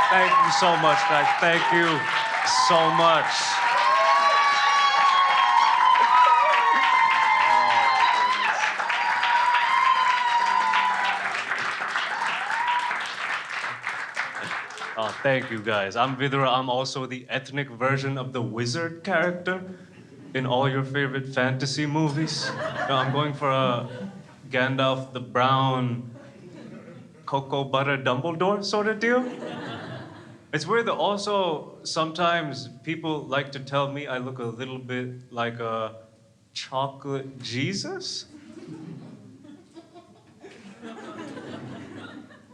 Thank you so much, guys. Thank you so much. Oh, thank you, guys. I'm Vidura. I'm also the ethnic version of the wizard character in all your favorite fantasy movies. No, I'm going for a Gandalf the Brown, cocoa butter Dumbledore sort of deal. It's weird that also sometimes people like to tell me I look a little bit like a chocolate Jesus.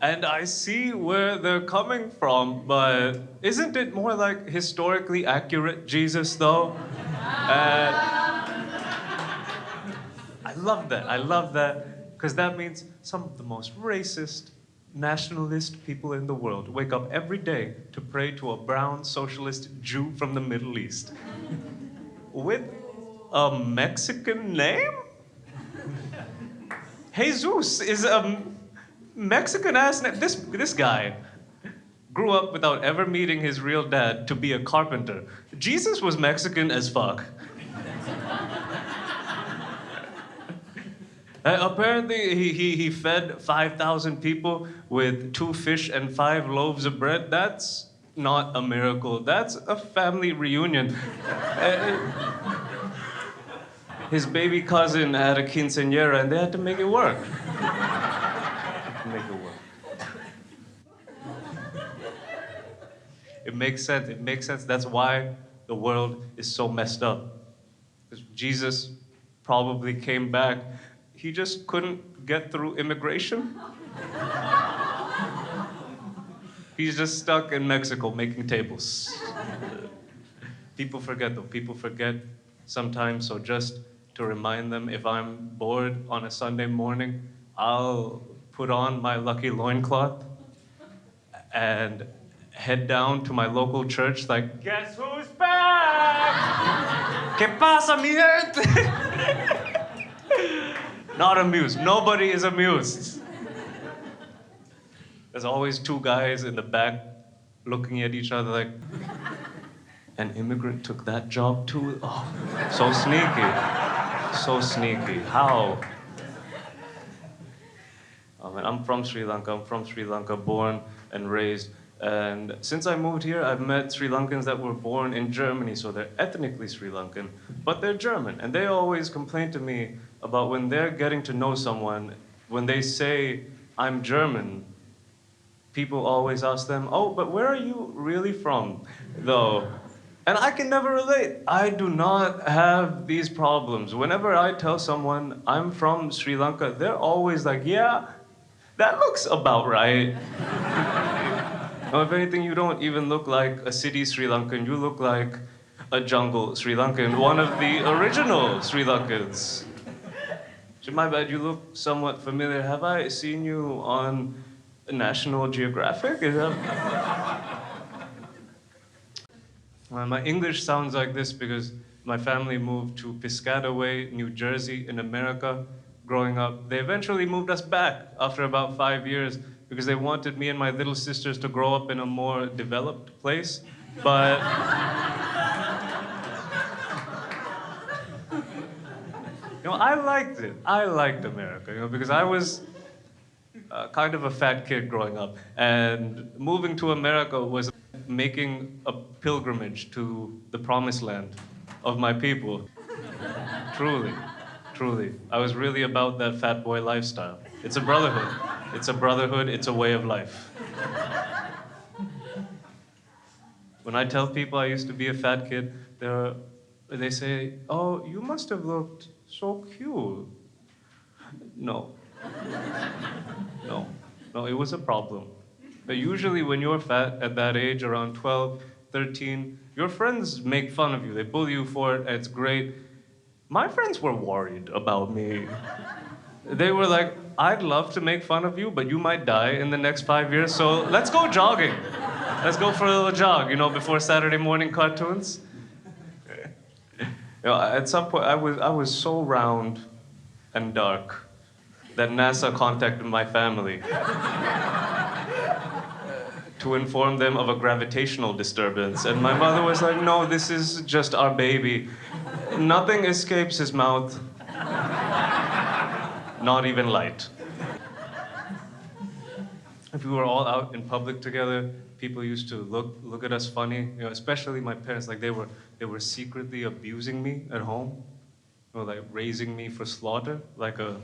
And I see where they're coming from, but isn't it more like historically accurate Jesus, though? And I love that. I love that, because that means some of the most racist, nationalist people in the world wake up every day to pray to a brown socialist Jew from the Middle East with a Mexican name? Jesus is a Mexican ass name. This guy grew up without ever meeting his real dad to be a carpenter. Jesus was Mexican as fuck. Apparently, he fed 5,000 people with 2 fish and 5 loaves of bread. That's not a miracle. That's a family reunion. His baby cousin had a quinceañera, and they had to make it work. Make it work. It makes sense. It makes sense. That's why the world is so messed up. Because Jesus probably came back. He just couldn't get through immigration. He's just stuck in Mexico making tables. People forget, though. People forget sometimes. So just to remind them, if I'm bored on a Sunday morning, I'll put on my lucky loincloth and head down to my local church like, guess who's back? ¿Qué pasa, mi gente? Not amused. Nobody is amused. There's always 2 guys in the back looking at each other like, an immigrant took that job too? Oh, so sneaky. So sneaky. How? I'm from Sri Lanka. I'm from Sri Lanka, born and raised. And since I moved here, I've met Sri Lankans that were born in Germany, so they're ethnically Sri Lankan, but they're German. And they always complain to me about when they're getting to know someone, when they say, I'm German, people always ask them, oh, but where are you really from, though? And I can never relate. I do not have these problems. Whenever I tell someone I'm from Sri Lanka, they're always like, yeah, that looks about right. Well, if anything, you don't even look like a city Sri Lankan. You look like a jungle Sri Lankan, one of the original Sri Lankans. So my bad, you look somewhat familiar. Have I seen you on National Geographic? Is that... My English sounds like this because my family moved to Piscataway, New Jersey, in America. Growing up, they eventually moved us back after about 5 years because they wanted me and my little sisters to grow up in a more developed place. But I liked it. I liked America, because I was kind of a fat kid growing up, and moving to America was making a pilgrimage to the promised land of my people. Truly. Truly. I was really about that fat boy lifestyle. It's a brotherhood. It's a brotherhood. It's a way of life. When I tell people I used to be a fat kid, they say, oh, you must have looked so cute. No. No, it was a problem. But usually when you're fat at that age, around 12, 13, your friends make fun of you. They bully you for it, and it's great. My friends were worried about me. They were like, I'd love to make fun of you, but you might die in the next 5 years, so let's go jogging. Let's go for a little jog, before Saturday morning cartoons. At some point, I was so round and dark that NASA contacted my family to inform them of a gravitational disturbance. And my mother was like, no, this is just our baby. Nothing escapes his mouth, not even light. If we were all out in public together, people used to look at us funny, especially my parents, like they were secretly abusing me at home, like raising me for slaughter, like a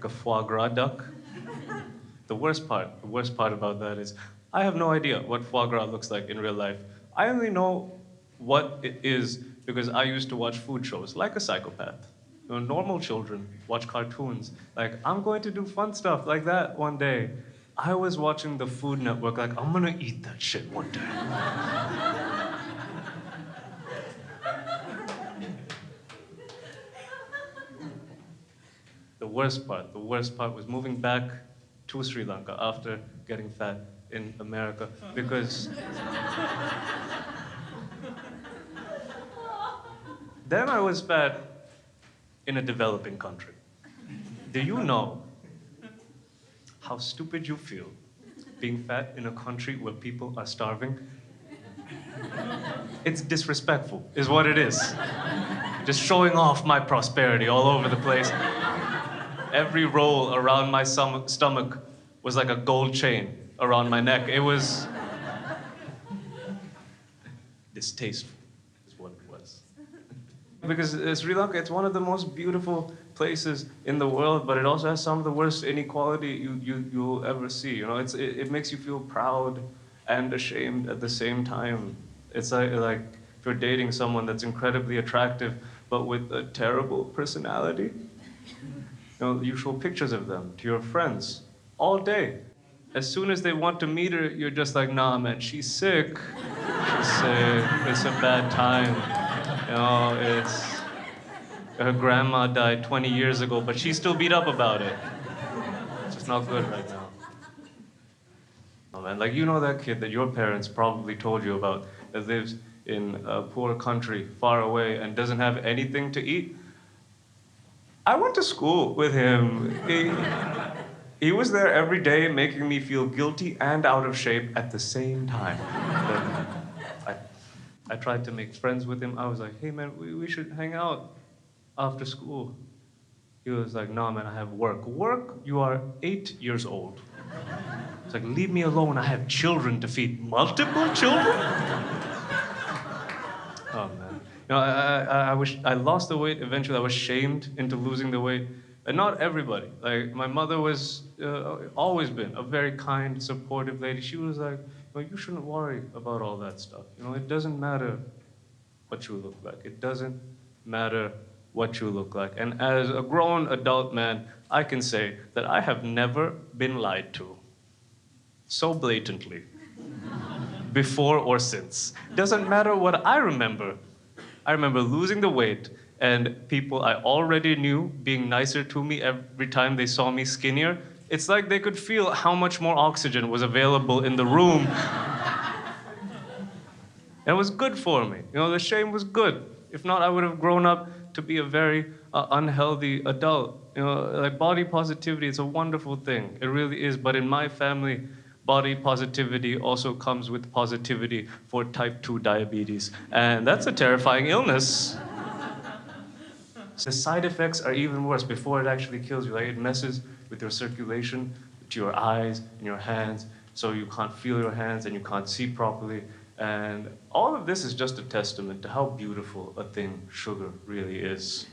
foie gras duck. The worst part about that is I have no idea what foie gras looks like in real life. I only know what it is because I used to watch food shows like a psychopath. Normal children watch cartoons. Like, I'm going to do fun stuff like that one day. I was watching the Food Network like, I'm gonna eat that shit one day. The worst part was moving back to Sri Lanka after getting fat in America because then I was fat in a developing country. Do you know how stupid you feel being fat in a country where people are starving? It's disrespectful, is what it is. Just showing off my prosperity all over the place. Every roll around my stomach was like a gold chain around my neck. It was distasteful, is what it was. Because Sri Lanka, it's one of the most beautiful places in the world, but it also has some of the worst inequality you'll ever see. It makes you feel proud and ashamed at the same time. It's like if you're dating someone that's incredibly attractive, but with a terrible personality. You show pictures of them to your friends all day. As soon as they want to meet her, you're just like, nah, man, she's sick. She's sick. It's a bad time. Her grandma died 20 years ago, but she's still beat up about it. It's just not good right now. Oh, man, like, that kid that your parents probably told you about that lives in a poor country far away and doesn't have anything to eat? I went to school with him. He was there every day making me feel guilty and out of shape at the same time. I tried to make friends with him. I was like, hey man, we should hang out after school. He was like, no man, I have work. Work? You are 8 years old. It's like, leave me alone, I have children to feed. Multiple children? Oh man. I lost the weight eventually. I was shamed into losing the weight. And not everybody. Like, my mother was always been a very kind, supportive lady. She was like, well, you shouldn't worry about all that stuff. It doesn't matter what you look like. It doesn't matter what you look like. And as a grown adult man, I can say that I have never been lied to so blatantly, before or since. Doesn't matter what I remember. I remember losing the weight and people I already knew being nicer to me every time they saw me skinnier. It's like they could feel how much more oxygen was available in the room. And it was good for me. The shame was good. If not, I would have grown up to be a very unhealthy adult. Like, body positivity is a wonderful thing. It really is. But in my family, body positivity also comes with positivity for type 2 diabetes. And that's a terrifying illness. The side effects are even worse before it actually kills you. Like, it messes with your circulation to your eyes and your hands, so you can't feel your hands and you can't see properly. And all of this is just a testament to how beautiful a thing sugar really is.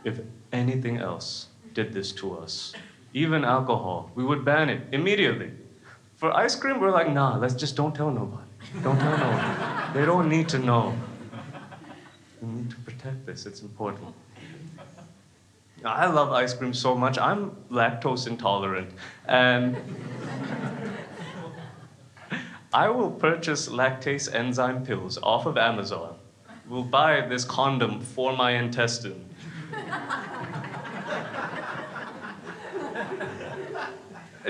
If anything else did this to us, even alcohol, we would ban it immediately. For ice cream, we're like, nah, don't tell nobody. Don't tell nobody. They don't need to know. We need to protect this, it's important. I love ice cream so much, I'm lactose intolerant. And I will purchase lactase enzyme pills off of Amazon. We'll buy this condom for my intestine.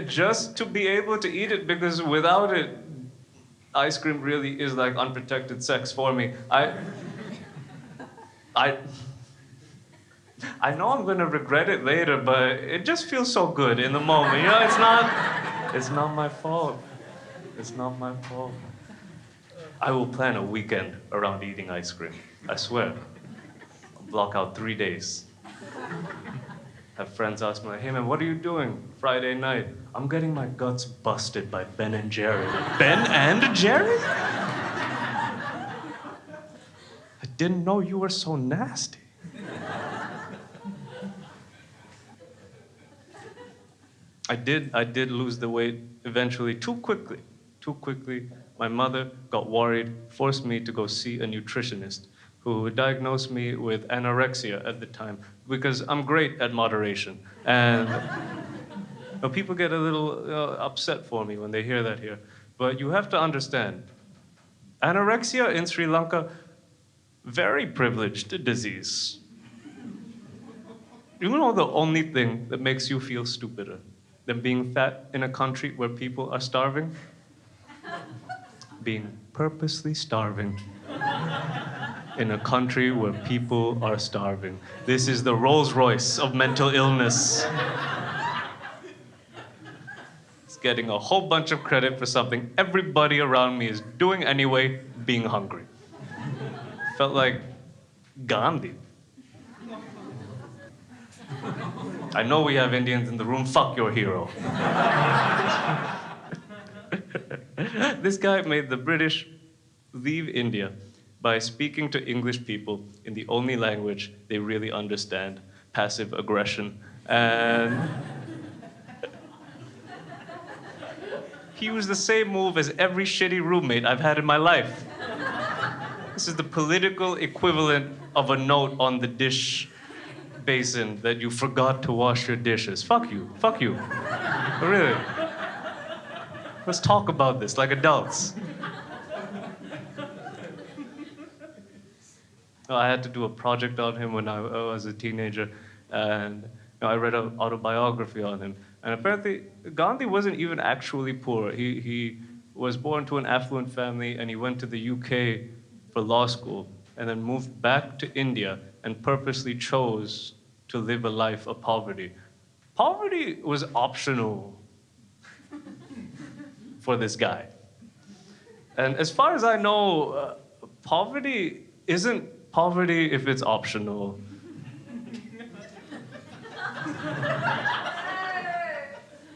Just to be able to eat it, because without it, ice cream really is like unprotected sex for me. I know I'm gonna regret it later, but it just feels so good in the moment. It's not my fault. It's not my fault. I will plan a weekend around eating ice cream. I swear. I'll block out 3 days. Have friends ask me, like, hey man, what are you doing Friday night? I'm getting my guts busted by Ben and Jerry. Ben and Jerry? I didn't know you were so nasty. I did lose the weight eventually, too quickly. Too quickly. My mother got worried, forced me to go see a nutritionist who diagnosed me with anorexia at the time because I'm great at moderation. And people get a little upset for me when they hear that here. But you have to understand, anorexia in Sri Lanka, very privileged disease. You know the only thing that makes you feel stupider than being fat in a country where people are starving? Being purposely starving in a country where people are starving. This is the Rolls Royce of mental illness. It's getting a whole bunch of credit for something everybody around me is doing anyway, being hungry. Felt like Gandhi. I know we have Indians in the room, fuck your hero. This guy made the British leave India by speaking to English people in the only language they really understand, passive aggression. And he used the same move as every shitty roommate I've had in my life. This is the political equivalent of a note on the dish basin that you forgot to wash your dishes. Fuck you, fuck you. Really. Let's talk about this like adults. I had to do a project on him when I was a teenager, and I read an autobiography on him. And apparently, Gandhi wasn't even actually poor. He was born to an affluent family, and he went to the UK for law school, and then moved back to India and purposely chose to live a life of poverty. Poverty was optional for this guy. And as far as I know, poverty isn't poverty if it's optional.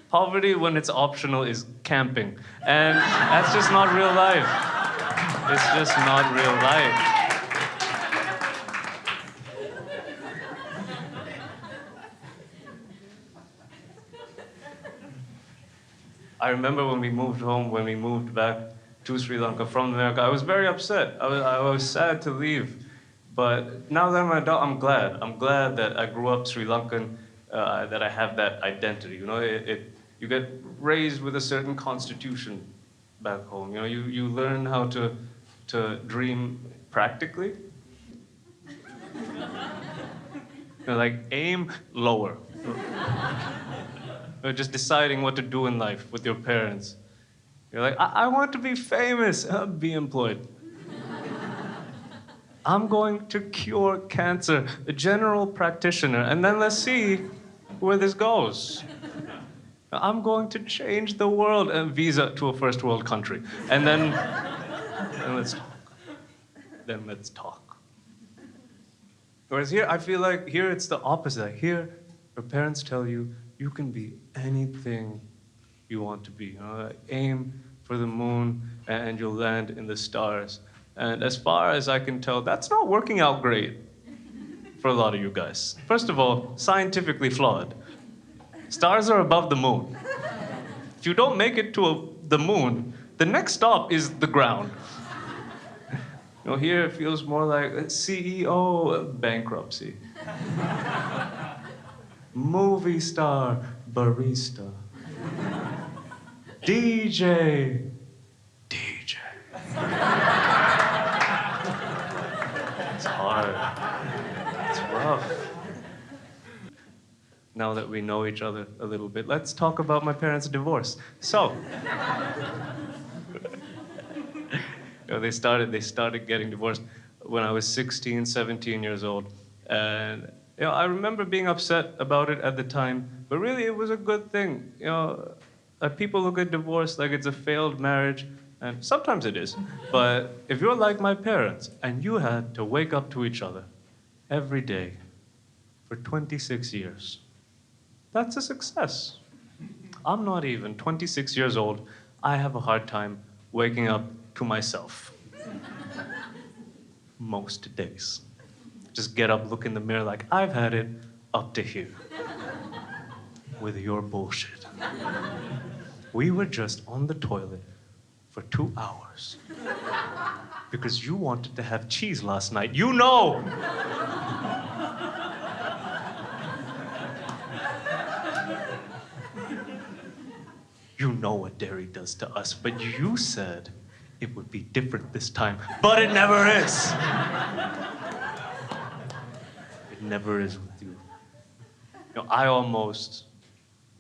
Poverty when it's optional is camping. And that's just not real life. It's just not real life. I remember when we moved home, when we moved back to Sri Lanka from America, I was very upset. I was sad to leave. But now that I'm an adult, I'm glad. I'm glad that I grew up Sri Lankan, that I have that identity. You know, you get raised with a certain constitution back home. You know, you learn how to dream practically. You know, like aim lower. Or just deciding what to do in life with your parents. You're like, I want to be famous. Be employed. I'm going to cure cancer, a general practitioner, and then let's see where this goes. I'm going to change the world, and visa to a first world country. And then let's talk. Then let's talk. Whereas here, I feel like here it's the opposite. Like here, your parents tell you, you can be anything you want to be. You know, like aim for the moon and you'll land in the stars. And as far as I can tell, that's not working out great for a lot of you guys. First of all, scientifically flawed. Stars are above the moon. If you don't make it to the moon, the next stop is the ground. You know, here it feels more like CEO bankruptcy. Movie star, barista. DJ. It's hard. It's rough. Now that we know each other a little bit, let's talk about my parents' divorce. So, they started getting divorced when I was 16, 17 years old. And I remember being upset about it at the time, but really it was a good thing. People look at divorce like it's a failed marriage, and sometimes it is. But if you're like my parents and you had to wake up to each other every day for 26 years, that's a success. I'm not even 26 years old. I have a hard time waking up to myself. Most days. Just get up, look in the mirror like, I've had it up to here with your bullshit. We were just on the toilet for 2 hours because you wanted to have cheese last night. You know! You know what dairy does to us, but you said it would be different this time, but it never is. It never is with you. You know, I almost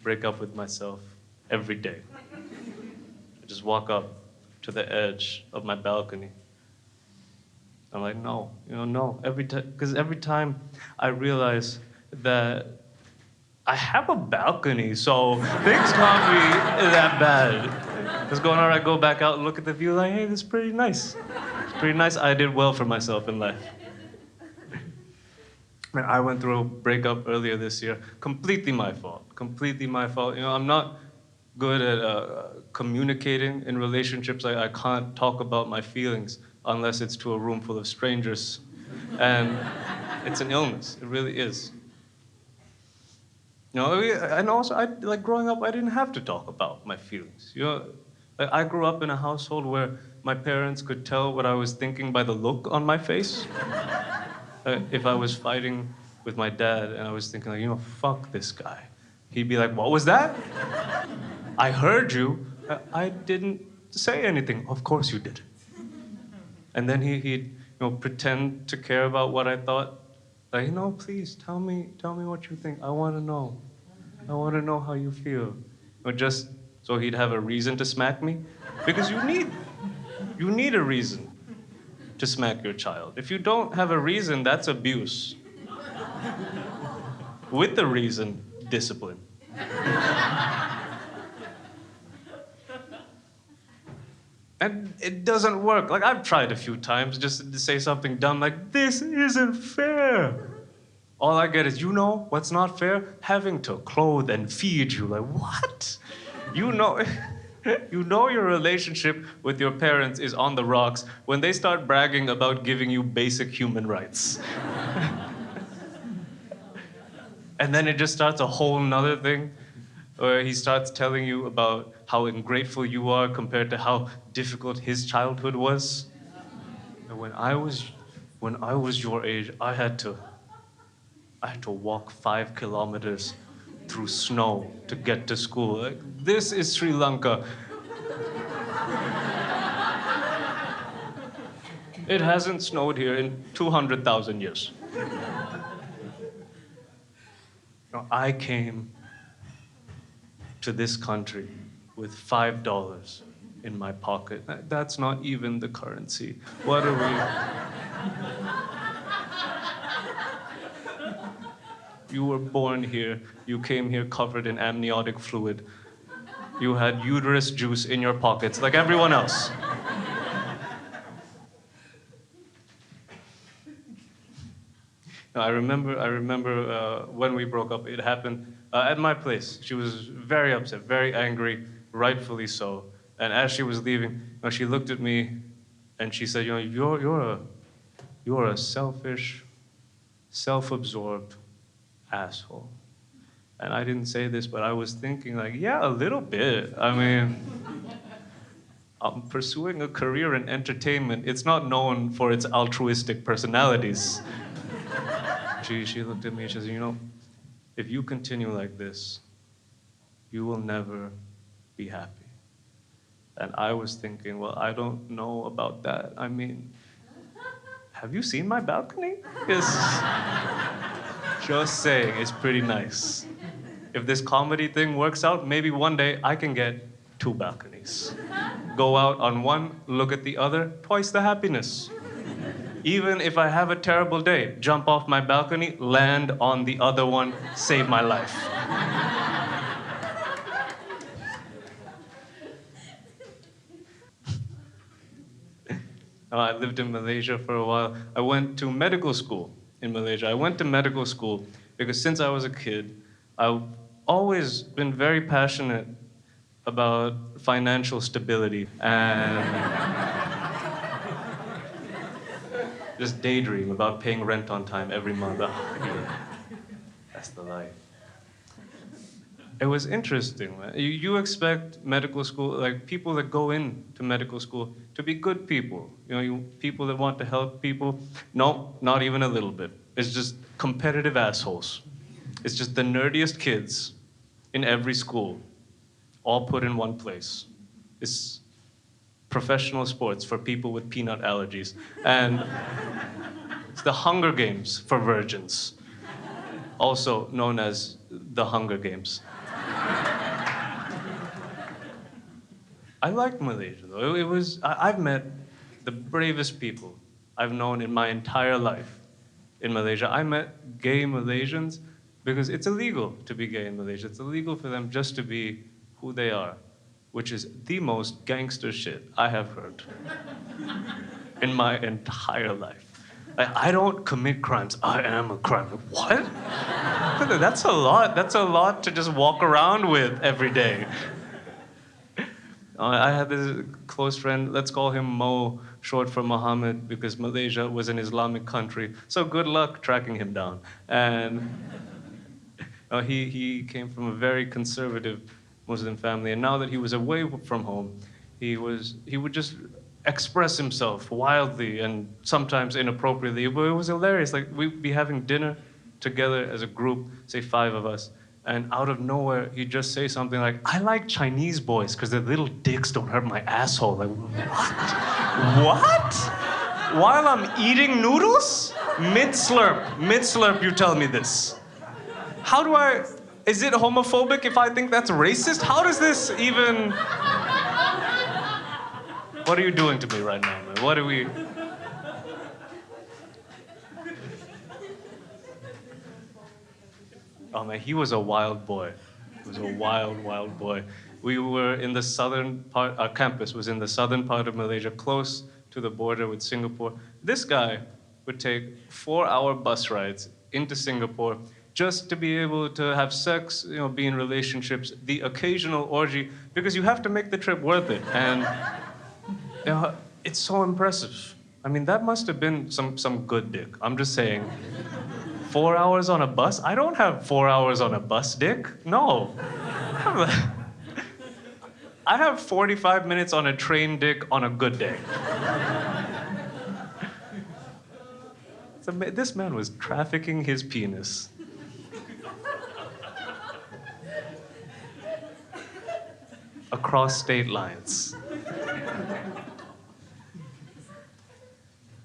break up with myself every day. I just walk up to the edge of my balcony. I'm like, no, no. Because every time I realize that I have a balcony, so things can't be that bad. Just going, all right, go back out and look at the view like, hey, this is pretty nice. It's pretty nice. I did well for myself in life. Man, I went through a breakup earlier this year. Completely my fault. Completely my fault. You know, I'm not good at communicating in relationships. I can't talk about my feelings unless it's to a room full of strangers. And it's an illness. It really is. You know, and also, like growing up, I didn't have to talk about my feelings. You know, like I grew up in a household where my parents could tell what I was thinking by the look on my face. If I was fighting with my dad and I was thinking, like, fuck this guy, he'd be like, what was that? I heard you. I didn't say anything. Of course you did. And then he'd pretend to care about what I thought. Like, please tell me what you think. I want to know. I want to know how you feel. Or just so he'd have a reason to smack me, because you need a reason to smack your child. If you don't have a reason, that's abuse. With the reason, discipline. And it doesn't work. Like, I've tried a few times just to say something dumb like, this isn't fair. All I get is, what's not fair? Having to clothe and feed you. Like, what? You know your relationship with your parents is on the rocks when they start bragging about giving you basic human rights. And then it just starts a whole nother thing, where he starts telling you about how ungrateful you are compared to how difficult his childhood was. And when I was your age, I had to walk 5 kilometers through snow to get to school. Like, this is Sri Lanka. It hasn't snowed here in 200,000 years. I came to this country with $5 in my pocket. That's not even the currency. What are we? You were born here. You came here covered in amniotic fluid. You had uterus juice in your pockets like everyone else. I remember when we broke up, it happened at my place. She was very upset, very angry, rightfully so. And as she was leaving, she looked at me and she said, you're a selfish, self-absorbed asshole. And I didn't say this, but I was thinking like, yeah, a little bit. I mean, I'm pursuing a career in entertainment. It's not known for its altruistic personalities. She looked at me and she said, if you continue like this, you will never be happy. And I was thinking, well, I don't know about that. I mean, have you seen my balcony? Just saying, it's pretty nice. If this comedy thing works out, maybe one day I can get 2 balconies. Go out on one, look at the other, twice the happiness. Even if I have a terrible day, jump off my balcony, land on the other one, save my life. I lived in Malaysia for a while. I went to medical school in Malaysia. I went to medical school because since I was a kid, I've always been very passionate about financial stability and just daydream about paying rent on time every month. Oh, yeah. That's the life. It was interesting, man. You expect medical school, like people that go into medical school, to be good people. People that want to help people. No, not even a little bit. It's just competitive assholes. It's just the nerdiest kids in every school, all put in one place. It's professional sports for people with peanut allergies. And it's the Hunger Games for virgins, also known as the Hunger Games. I liked Malaysia, though. I've met the bravest people I've known in my entire life in Malaysia. I met gay Malaysians because it's illegal to be gay in Malaysia. It's illegal for them just to be who they are, which is the most gangster shit I have heard in my entire life. I don't commit crimes. I am a crime. What? That's a lot. That's a lot to just walk around with every day. I had this close friend, let's call him Mo, short for Muhammad, because Malaysia was an Islamic country. So good luck tracking him down. And he came from a very conservative Muslim family, and now that he was away from home, he would just express himself wildly and sometimes inappropriately. But it was hilarious. Like, we'd be having dinner together as a group, say 5 of us, and out of nowhere, he'd just say something like, I like Chinese boys because their little dicks don't hurt my asshole. Like, what? What? While I'm eating noodles? Mid-slurp, you tell me this. How do I... Is it homophobic if I think that's racist? How does this even... What are you doing to me right now, man? What are we... Oh man, he was a wild boy. He was a wild, wild boy. We were in the southern part, our campus was in the southern part of Malaysia, close to the border with Singapore. This guy would take 4-hour bus rides into Singapore just to be able to have sex, be in relationships, the occasional orgy, because you have to make the trip worth it. And it's so impressive. I mean, that must have been some good dick. I'm just saying. 4 hours on a bus? I don't have 4 hours on a bus, dick. No. I have 45 minutes on a train, dick, on a good day. This man was trafficking his penis. Across state lines.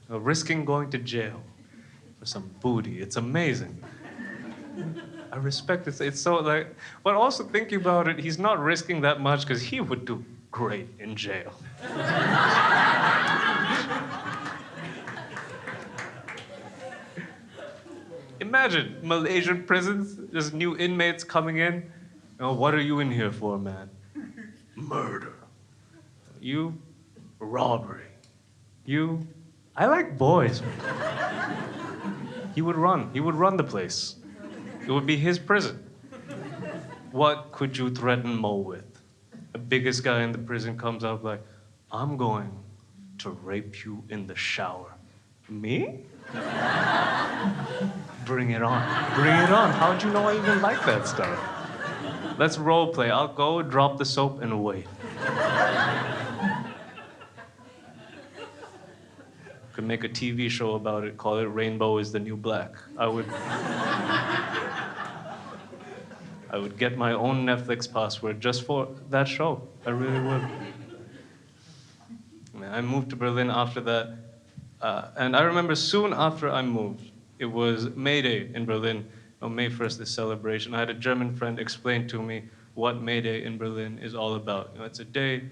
Risking going to jail for some booty. It's amazing. I respect it. It's so like, but also thinking about it, he's not risking that much because he would do great in jail. Imagine Malaysian prisons, just new inmates coming in. What are you in here for, man? Murder. You, robbery. You, I like boys. He would run the place. It would be his prison. What could you threaten Mo with? The biggest guy in the prison comes up like, I'm going to rape you in the shower. Me? Bring it on. Bring it on. How'd you know I even like that stuff? Let's role play. I'll go, drop the soap, and wait. Could make a TV show about it, call it Rainbow is the New Black. I would get my own Netflix password just for that show. I really would. I moved to Berlin after that, and I remember soon after I moved, it was May Day in Berlin. On May 1st, this celebration. I had a German friend explain to me what May Day in Berlin is all about. It's a day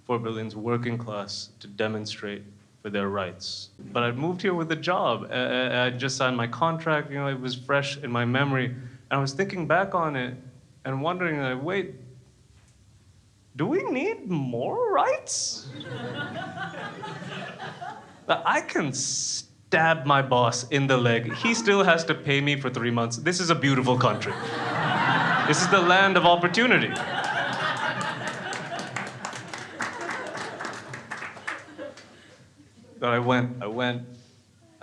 for Berlin's working class to demonstrate for their rights. But I'd moved here with a job. I just signed my contract, it was fresh in my memory. And I was thinking back on it and wondering, like, wait, do we need more rights? Like, I can stab my boss in the leg. He still has to pay me for 3 months. This is a beautiful country. This is the land of opportunity. But I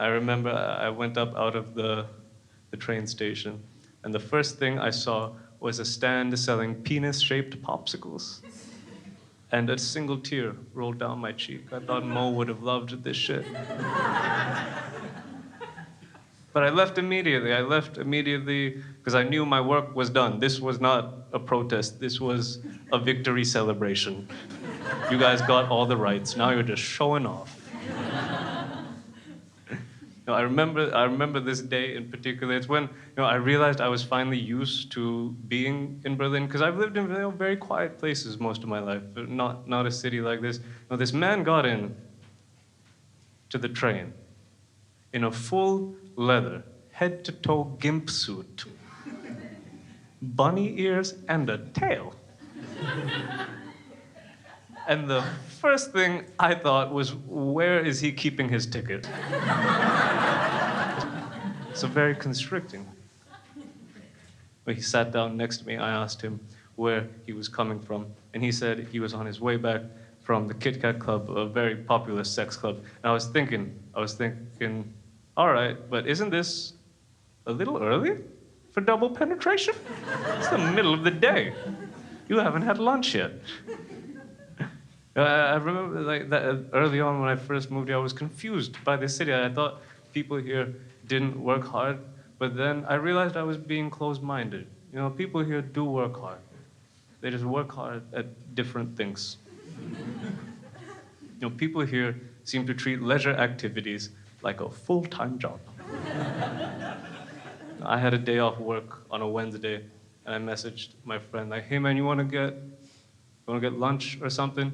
remember I went up out of the train station, and the first thing I saw was a stand selling penis-shaped popsicles. And a single tear rolled down my cheek. I thought Mo would have loved this shit. But I left immediately because I knew my work was done. This was not a protest. This was a victory celebration. You guys got all the rights. Now you're just showing off. I remember this day in particular. It's when I realized I was finally used to being in Berlin, because I've lived in very quiet places most of my life, but not a city like this. This man got in to the train in a full leather, head-to-toe gimp suit, bunny ears, and a tail. And the first thing I thought was, where is he keeping his ticket? So very constricting. When he sat down next to me, I asked him where he was coming from, and he said he was on his way back from the Kit Kat Club, a very popular sex club. And I was thinking, all right, but isn't this a little early for double penetration? It's the middle of the day. You haven't had lunch yet. I remember that early on when I first moved here, I was confused by the city. I thought people here didn't work hard, but then I realized I was being closed-minded. People here do work hard. They just work hard at different things. People here seem to treat leisure activities like a full-time job. I had a day off work on a Wednesday, and I messaged my friend, like, hey man, you wanna get lunch or something?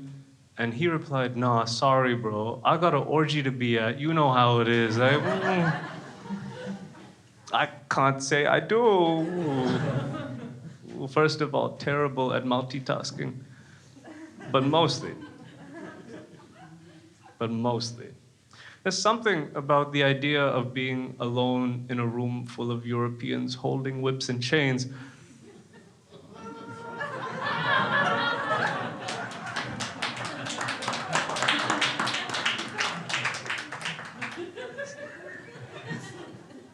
And he replied, nah, sorry bro, I got an orgy to be at, you know how it is. I can't say I do. First of all, terrible at multitasking, but mostly. There's something about the idea of being alone in a room full of Europeans holding whips and chains.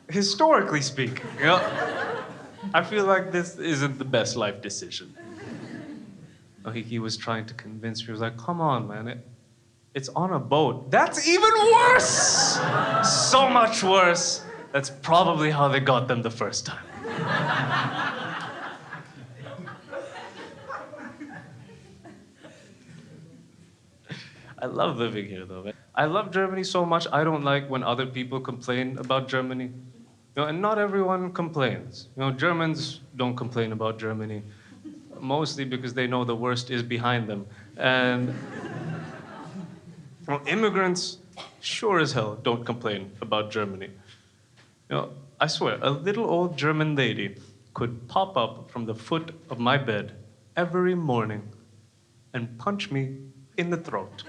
Historically speaking, I feel like this isn't the best life decision. He was trying to convince me. He was like, come on, man, it's on a boat. That's even worse! So much worse. That's probably how they got them the first time. I love living here, though, man. I love Germany so much, I don't like when other people complain about Germany. And not everyone complains. Germans don't complain about Germany, mostly because they know the worst is behind them. And immigrants sure as hell don't complain about Germany. I swear, a little old German lady could pop up from the foot of my bed every morning and punch me in the throat.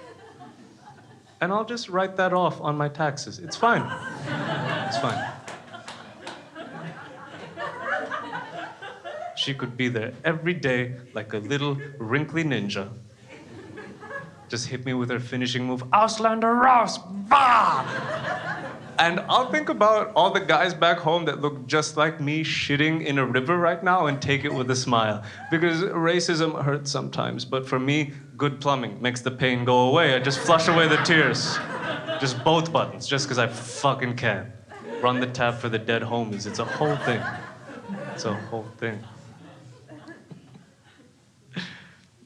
And I'll just write that off on my taxes. It's fine. It's fine. She could be there every day like a little wrinkly ninja. Just hit me with her finishing move, Ausländer raus, bah! And I'll think about all the guys back home that look just like me shitting in a river right now and take it with a smile. Because racism hurts sometimes, but for me, good plumbing makes the pain go away. I just flush away the tears. Just both buttons, just because I fucking can. Run the tap for the dead homies. It's a whole thing. It's a whole thing.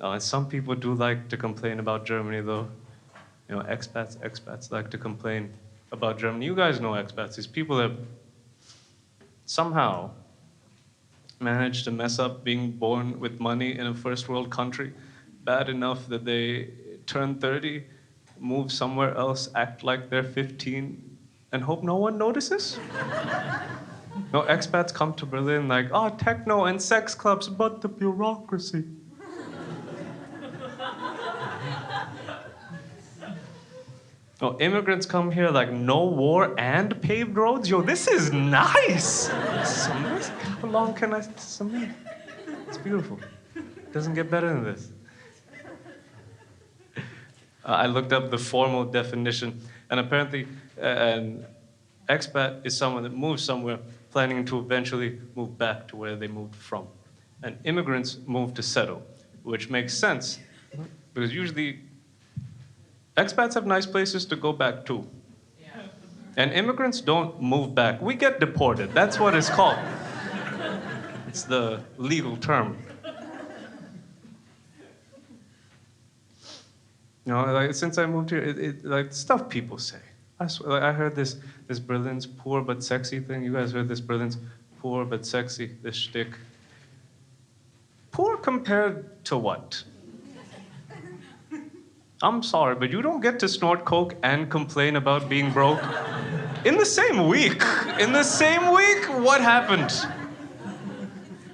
And some people do like to complain about Germany, though. Expats like to complain about Germany. You guys know expats, these people that somehow managed to mess up being born with money in a first world country bad enough that they turn 30, move somewhere else, act like they're 15, and hope no one notices. Expats come to Berlin like, techno and sex clubs, but the bureaucracy. Oh, immigrants come here like no war and paved roads? Yo, this is nice! How long can I submit? It's beautiful. Doesn't get better than this. I looked up the formal definition, and apparently an expat is someone that moves somewhere planning to eventually move back to where they moved from. And immigrants move to settle, which makes sense, because usually expats have nice places to go back to. And immigrants don't move back. We get deported. That's what it's called. It's the legal term. You know, like, since I moved here, like stuff people say. I swear, like, I heard this Berlin's poor but sexy thing. You guys heard this Berlin's poor but sexy, this shtick. Poor compared to what? I'm sorry, but you don't get to snort coke and complain about being broke in the same week. In the same week? What happened?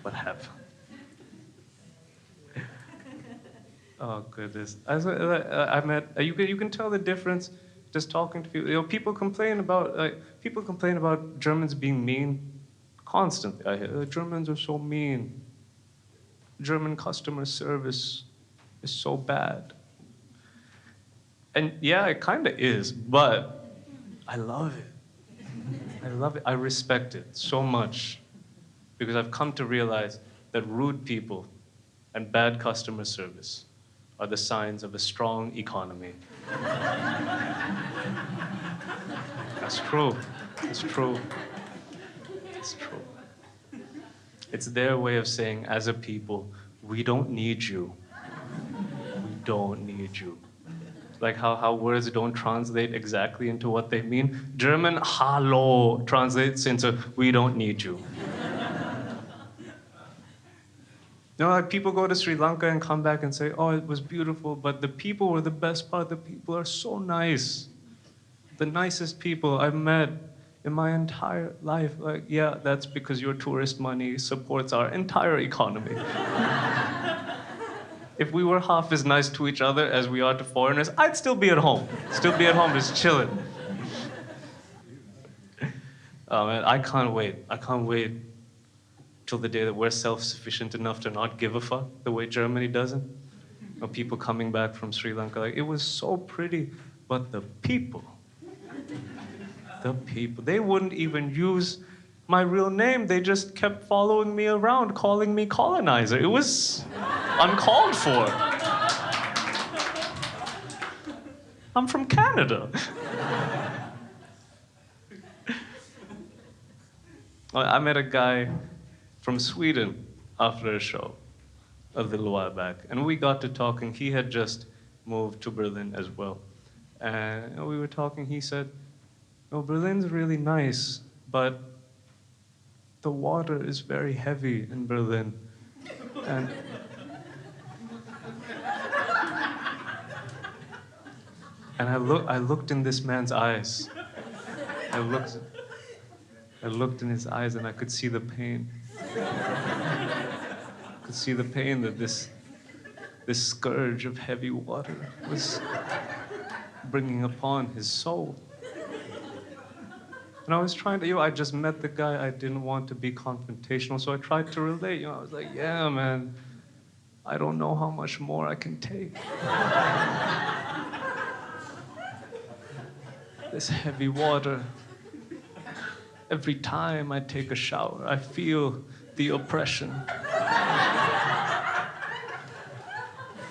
What happened? Oh goodness! I met. You can tell the difference just talking to people. You know, people complain about Germans being mean constantly. I hear Germans are so mean. German customer service is so bad. And yeah, it kind of is, but I love it. I love it. I respect it so much because I've come to realize that rude people and bad customer service are the signs of a strong economy. That's true. It's true. It's true. It's their way of saying, as a people, we don't need you. We don't need you. Like how words don't translate exactly into what they mean. German hallo translates into we don't need you. You know, like people go to Sri Lanka and come back and say, oh, it was beautiful, but the people were the best part. The people are so nice. The nicest people I've met in my entire life. Like, yeah, that's because your tourist money supports our entire economy. If we were half as nice to each other as we are to foreigners, I'd still be at home. Still be at home just chilling. Oh man, I can't wait. I can't wait till the day that we're self-sufficient enough to not give a fuck the way Germany doesn't. You know, people coming back from Sri Lanka, like, it was so pretty, but the people, they wouldn't even use my real name. They just kept following me around, calling me colonizer. It was uncalled for. I'm from Canada. I met a guy from Sweden after a show a little while back, and we got to talking. He had just moved to Berlin as well. And we were talking, he said, oh, Berlin's really nice, but the water is very heavy in Berlin. And I looked in this man's eyes. I looked in his eyes and I could see the pain. I could see the pain that this scourge of heavy water was bringing upon his soul. And I was trying to, I just met the guy. I didn't want to be confrontational, so I tried to relate. I was like, yeah, man, I don't know how much more I can take. This heavy water. Every time I take a shower, I feel the oppression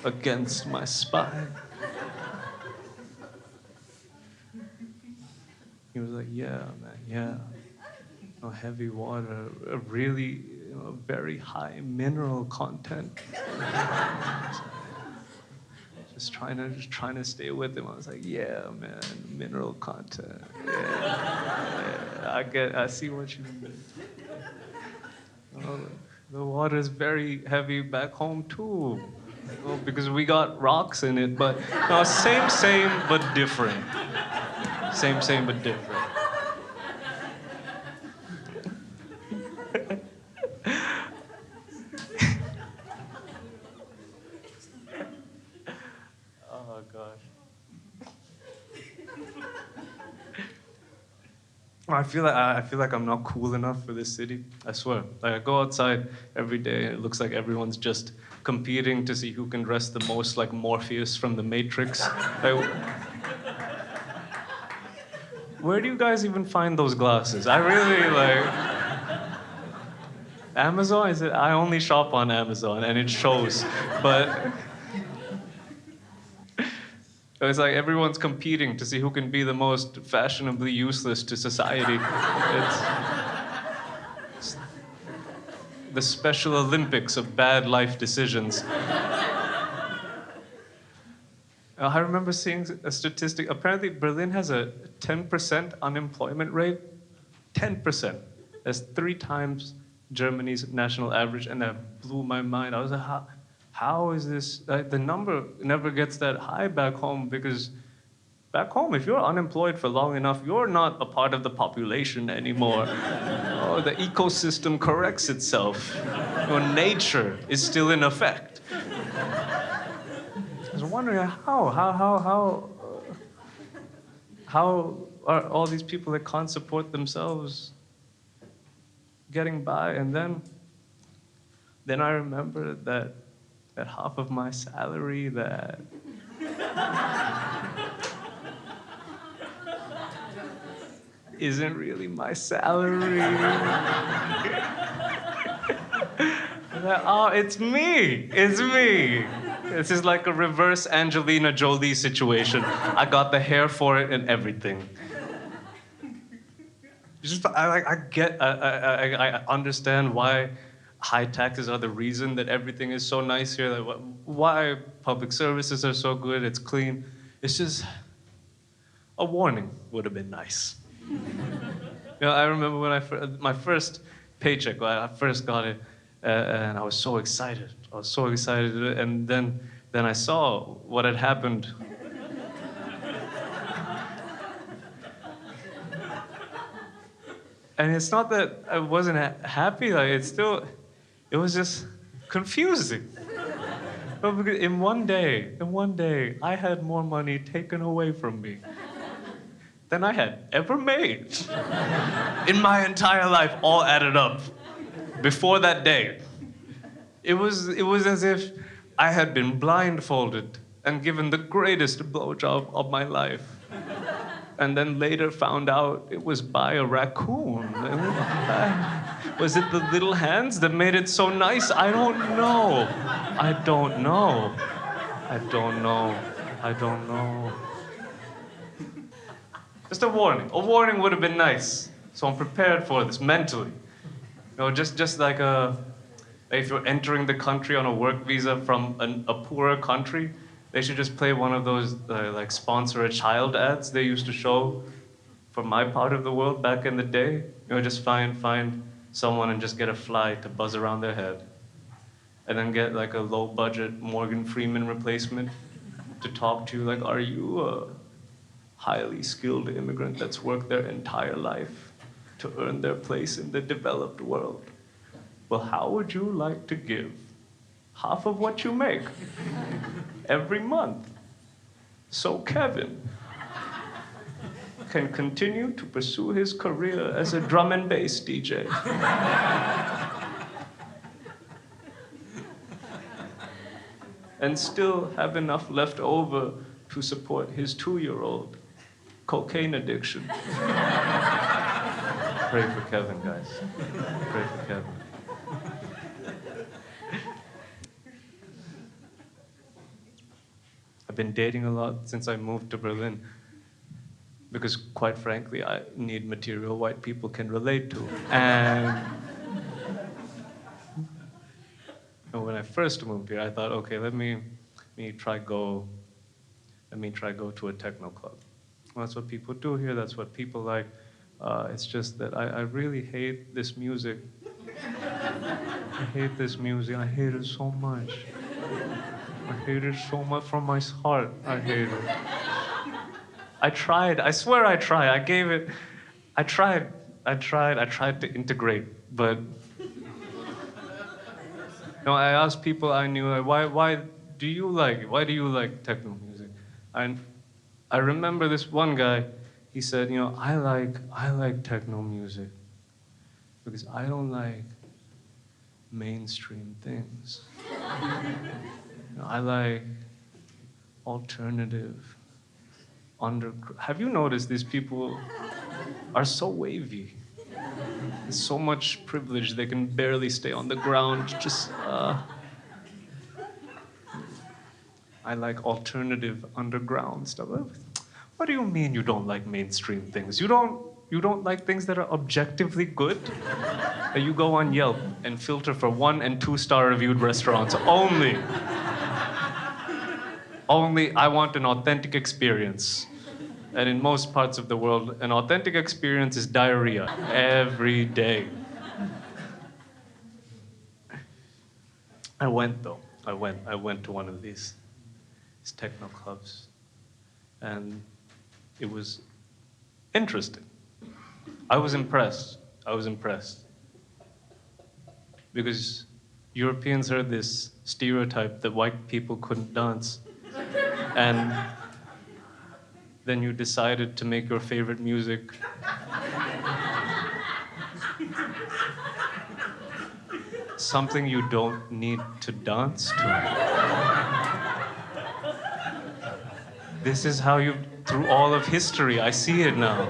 against my spine. He was like, yeah, man, yeah. Heavy water, a really very high mineral content. Just trying to stay with him. I was like, yeah, man, mineral content. Yeah, I see what you mean. The water is very heavy back home too, because we got rocks in it. But same but different. Same but different. Oh gosh. I feel like I'm not cool enough for this city. I swear. Like I go outside every day, and it looks like everyone's just competing to see who can dress the most like Morpheus from the Matrix. Like, where do you guys even find those glasses? I really like. Amazon? Is it? I only shop on Amazon, and it shows. But it's like everyone's competing to see who can be the most fashionably useless to society. It's the Special Olympics of bad life decisions. I remember seeing a statistic. Apparently, Berlin has a 10% unemployment rate. 10%. That's 3 times Germany's national average, and that blew my mind. I was like, how is this? The number never gets that high back home because back home, if you're unemployed for long enough, you're not a part of the population anymore. Oh, the ecosystem corrects itself. Your nature is still in effect. I was wondering how are all these people that can't support themselves getting by? And then I remember that half of my salary that isn't really my salary. Oh, it's me. It's me. This is like a reverse Angelina Jolie situation. I got the hair for it and everything. I understand why high taxes are the reason that everything is so nice here. Like why public services are so good. It's clean. It's just a warning would have been nice. I remember when my first paycheck, when I first got it, and I was so excited. I was so excited, and then I saw what had happened. And it's not that I wasn't happy, like it was just confusing. But because in one day, I had more money taken away from me than I had ever made in my entire life, all added up. Before that day, it was as if I had been blindfolded and given the greatest blowjob of my life. And then later found out it was by a raccoon. Was it the little hands that made it so nice? I don't know. I don't know. I don't know. I don't know. Just a warning. A warning would have been nice. So I'm prepared for this mentally. Just like if you're entering the country on a work visa from a poorer country, they should just play one of those like sponsor a child ads they used to show for my part of the world back in the day. Just find someone and just get a fly to buzz around their head. And then get like a low budget Morgan Freeman replacement to talk to you like, are you a highly skilled immigrant that's worked their entire life to earn their place in the developed world? Well, how would you like to give half of what you make every month so Kevin can continue to pursue his career as a drum and bass DJ? And still have enough left over to support his 2-year-old cocaine addiction. Pray for Kevin, guys. Pray for Kevin. I've been dating a lot since I moved to Berlin because, quite frankly, I need material white people can relate to. And when I first moved here, I thought, okay, let me try go to a techno club. Well, that's what people do here. That's what people like. It's just that I really hate this music. I hate this music. I hate it so much. I hate it so much from my heart. I hate it. I tried. I swear I tried. I tried to integrate, but I asked people I knew, like, why do you like techno music? And I remember this one guy, he said, you know, I like techno music because I don't like mainstream things. You know, I like alternative, Have you noticed these people are so wavy? There's so much privilege, they can barely stay on the ground. I like alternative underground stuff. What do you mean you don't like mainstream things? You don't like things that are objectively good? That you go on Yelp and filter for 1 and 2 star reviewed restaurants only. Only I want an authentic experience. And in most parts of the world, an authentic experience is diarrhea every day. I went though. I went to one of these techno clubs, and it was interesting. I was impressed. Because Europeans heard this stereotype that white people couldn't dance. And then you decided to make your favorite music something you don't need to dance to. This is how you, through all of history, I see it now.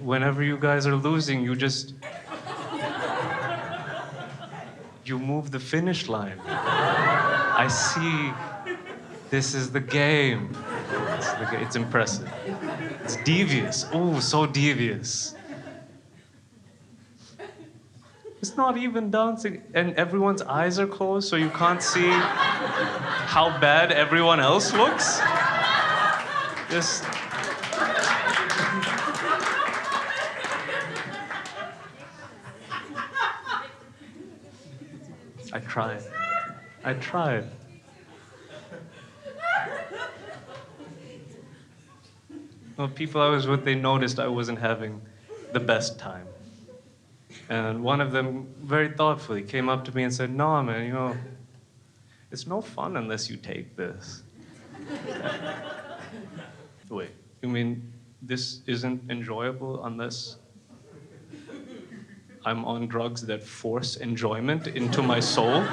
Whenever you guys are losing, you move the finish line. I see. This is the game. It's impressive. It's devious. Oh, so devious. It's not even dancing, and everyone's eyes are closed, so you can't see how bad everyone else looks. Just. I tried. Well, people I was with, they noticed I wasn't having the best time. And one of them, very thoughtfully, came up to me and said, "No, man, you know, it's no fun unless you take this." Wait, you mean this isn't enjoyable unless I'm on drugs that force enjoyment into my soul?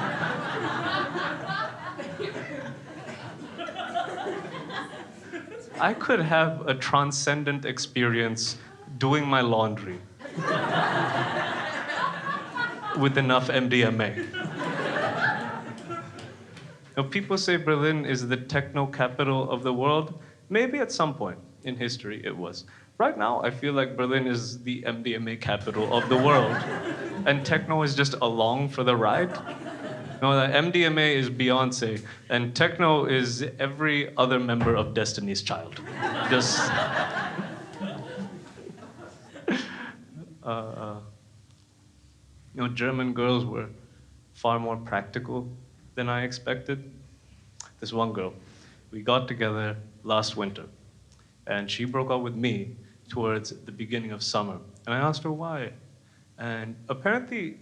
I could have a transcendent experience doing my laundry with enough MDMA. Now, people say Berlin is the techno capital of the world. Maybe at some point in history it was. Right now, I feel like Berlin is the MDMA capital of the world, and techno is just along for the ride. No, the MDMA is Beyonce, and techno is every other member of Destiny's Child. Just. German girls were far more practical than I expected. This one girl, we got together last winter, and she broke up with me towards the beginning of summer. And I asked her why, and apparently,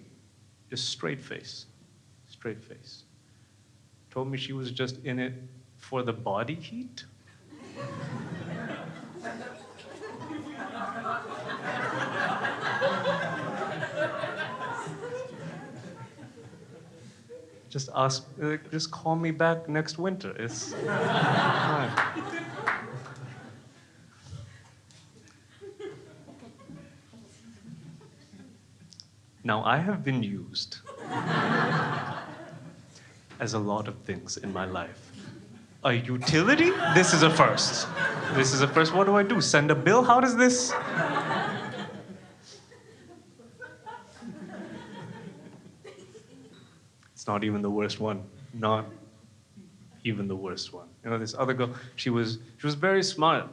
just straight face. Told me she was just in it for the body heat. Just call me back next winter. It's fine. Now, I have been used as a lot of things in my life. A utility? This is a first. What do I do? Send a bill? How does this? It's not even the worst one. Not even the worst one. This other girl, she was very smart.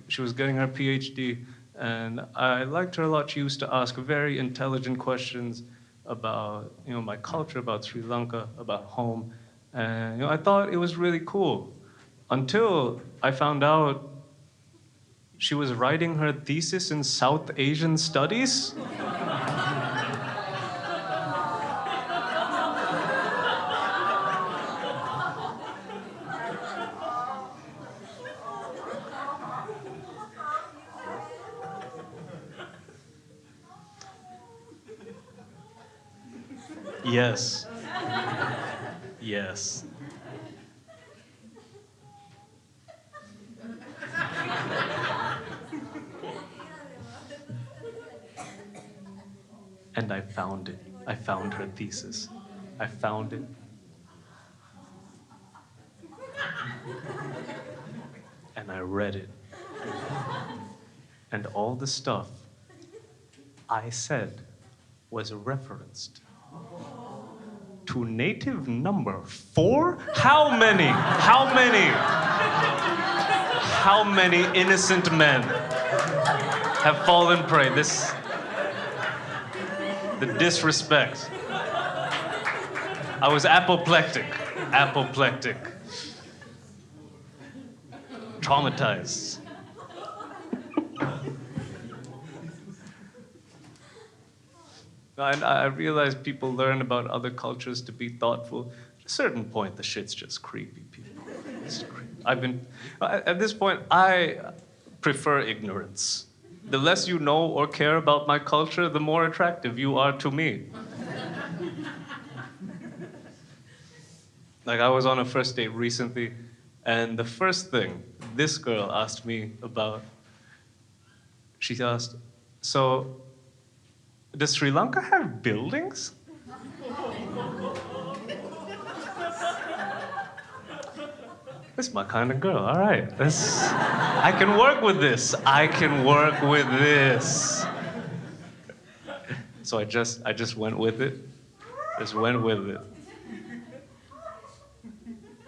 She was getting her PhD, and I liked her a lot. She used to ask very intelligent questions about my culture, about Sri Lanka, about home, and I thought it was really cool until I found out she was writing her thesis in South Asian studies. Yes. Yes. And I found it. I found her thesis. I found it. And I read it. And all the stuff I said was referenced to native number 4? How many? How many? How many innocent men have fallen prey? The disrespect. I was apoplectic. Apoplectic. Traumatized. And I realize people learn about other cultures to be thoughtful. At a certain point, the shit's just creepy, people. It's creepy. At this point, I prefer ignorance. The less you know or care about my culture, the more attractive you are to me. Like, I was on a first date recently, and the first thing this girl asked me about, she asked, so, does Sri Lanka have buildings? This is my kind of girl, all right. I can work with this. I can work with this. So I just went with it. Just went with it.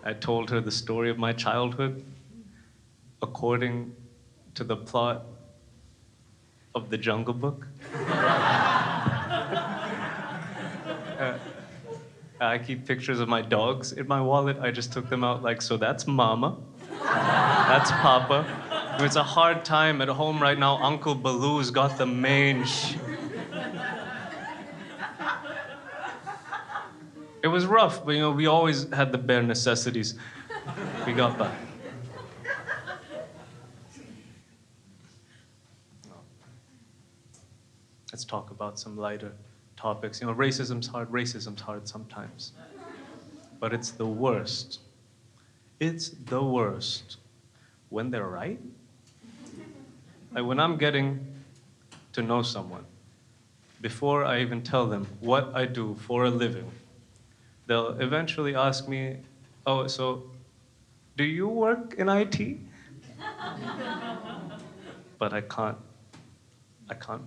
I told her the story of my childhood according to the plot of the Jungle Book. I keep pictures of my dogs in my wallet. I just took them out like, so that's Mama, that's Papa. It's a hard time at home right now. Uncle Baloo's got the mange. It was rough, but we always had the bare necessities. We got by. Let's talk about some lighter topics. Racism's hard sometimes. But it's the worst. It's the worst when they're right. Like when I'm getting to know someone, before I even tell them what I do for a living, they'll eventually ask me, oh, so do you work in IT? But I can't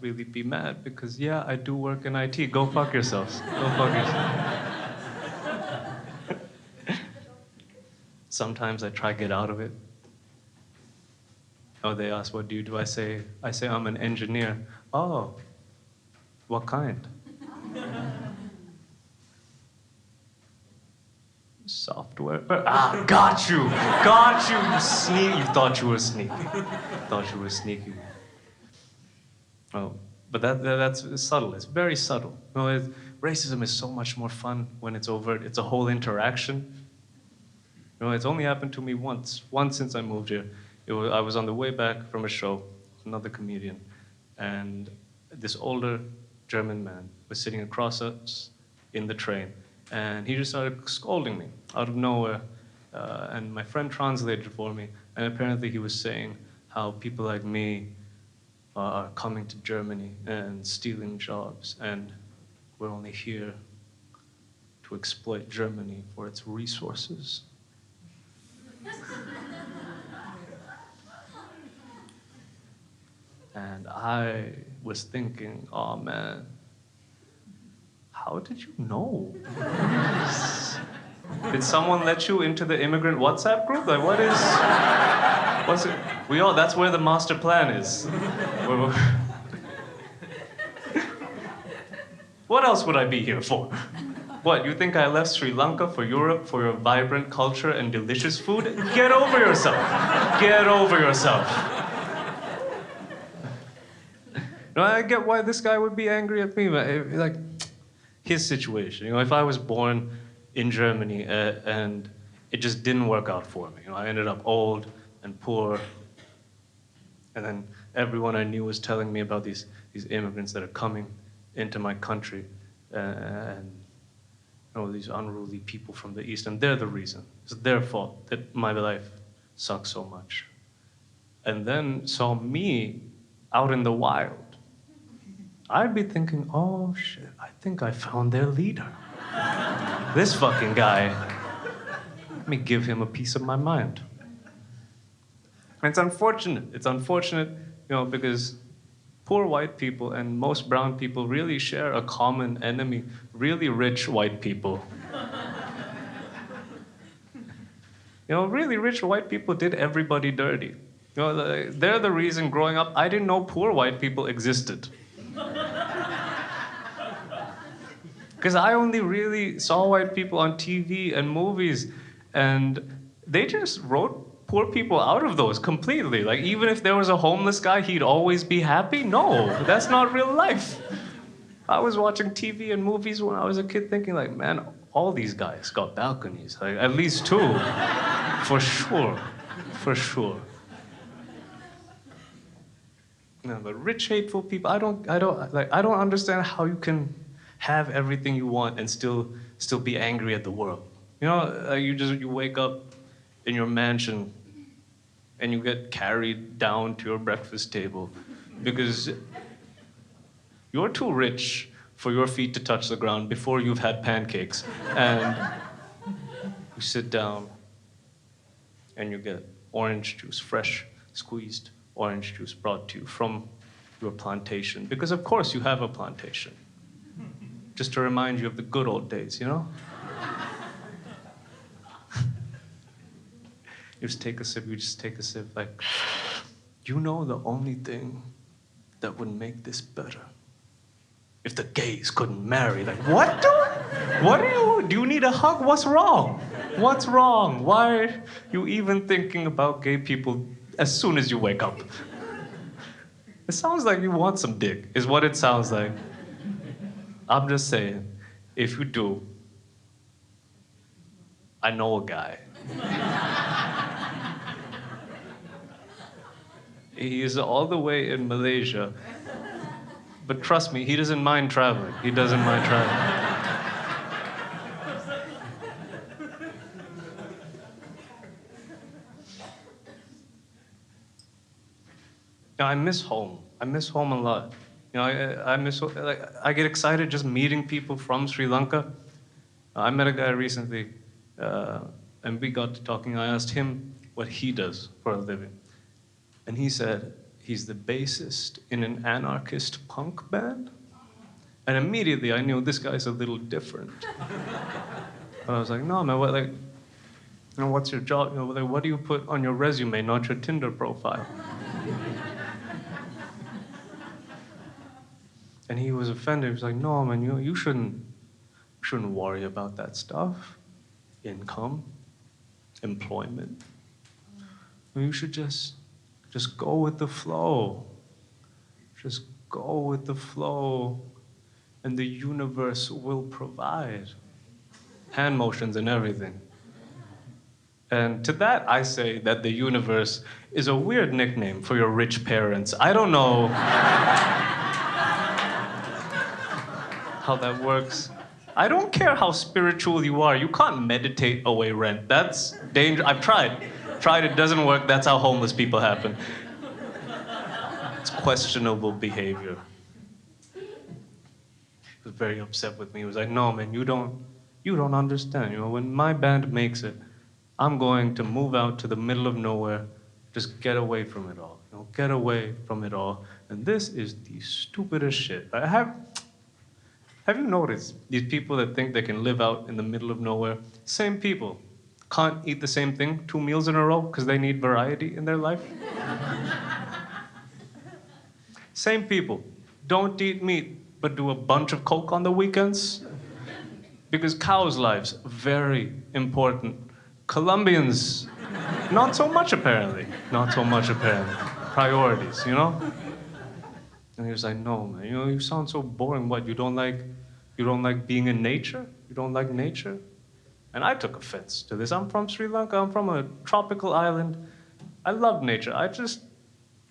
really be mad because, yeah, I do work in IT. Go fuck yourselves. Go fuck yourselves. Sometimes I try to get out of it. Oh, they ask, what do you do? I say I'm an engineer. Oh, what kind? Software. Got you, you sneaky. You thought you were sneaky. Oh, but that's subtle. It's very subtle. Racism is so much more fun when it's overt. It's a whole interaction. It's only happened to me once since I moved here. I was on the way back from a show, another comedian, and this older German man was sitting across us in the train, and he just started scolding me out of nowhere, and my friend translated for me, and apparently he was saying how people like me are coming to Germany and stealing jobs, and we're only here to exploit Germany for its resources. And I was thinking, oh man, how did you know? Did someone let you into the immigrant WhatsApp group? Like, what's it? That's where the master plan is. What else would I be here for? What, you think I left Sri Lanka for Europe for your vibrant culture and delicious food? Get over yourself. Get over yourself. No, I get why this guy would be angry at me, but like, his situation. If I was born in Germany and it just didn't work out for me. I ended up old and poor, and then everyone I knew was telling me about these immigrants that are coming into my country, and these unruly people from the East, and they're the reason. It's their fault that my life sucks so much. And then saw me out in the wild. I'd be thinking, oh shit, I think I found their leader. This fucking guy. Let me give him a piece of my mind. And it's unfortunate. It's unfortunate, because poor white people and most brown people really share a common enemy, really rich white people. Really rich white people did everybody dirty. They're the reason growing up I didn't know poor white people existed. Because I only really saw white people on TV and movies, and they just wrote poor people out of those completely. Like, even if there was a homeless guy, he'd always be happy? No, that's not real life. I was watching TV and movies when I was a kid thinking, like, man, all these guys got balconies. Like, at least 2. For sure. For sure. No, but rich, hateful people, I don't understand how you can have everything you want and still be angry at the world. You wake up in your mansion and you get carried down to your breakfast table because you're too rich for your feet to touch the ground before you've had pancakes. And you sit down and you get orange juice, fresh squeezed orange juice brought to you from your plantation. Because of course you have a plantation. Just to remind you of the good old days, You just take a sip, like, the only thing that would make this better? If the gays couldn't marry. Like, what, dude? Do you need a hug? What's wrong? What's wrong? Why are you even thinking about gay people as soon as you wake up? It sounds like you want some dick, is what it sounds like. I'm just saying, if you do, I know a guy. He is all the way in Malaysia, but trust me, he doesn't mind traveling. He doesn't mind traveling. I miss home. I miss home a lot. I get excited just meeting people from Sri Lanka. I met a guy recently, and we got to talking. I asked him what he does for a living. And he said he's the bassist in an anarchist punk band. And immediately I knew this guy's a little different. I was like, no, man, what's your job? What do you put on your resume, not your Tinder profile? And he was offended. He was like, no, man, you shouldn't worry about that stuff. Income, employment. You should just go with the flow. Just go with the flow, and the universe will provide. Hand motions and everything. And to that, I say that the universe is a weird nickname for your rich parents. I don't know how that works. I don't care how spiritual you are. You can't meditate away rent. That's dangerous. I've tried. It doesn't work. That's how homeless people happen. It's questionable behavior. He was very upset with me. He was like, no, man, you don't understand. When my band makes it, I'm going to move out to the middle of nowhere, just get away from it all. Get away from it all. And this is the stupidest shit. Have you noticed these people that think they can live out in the middle of nowhere? Same people. Can't eat the same thing 2 meals in a row because they need variety in their life? Same people. Don't eat meat, but do a bunch of coke on the weekends. Because cows' lives, very important. Colombians, not so much apparently. Not so much apparently. Priorities, And he was like, no, man, you sound so boring. What, you don't like being in nature? You don't like nature? And I took offense to this. I'm from Sri Lanka. I'm from a tropical island. I love nature. I just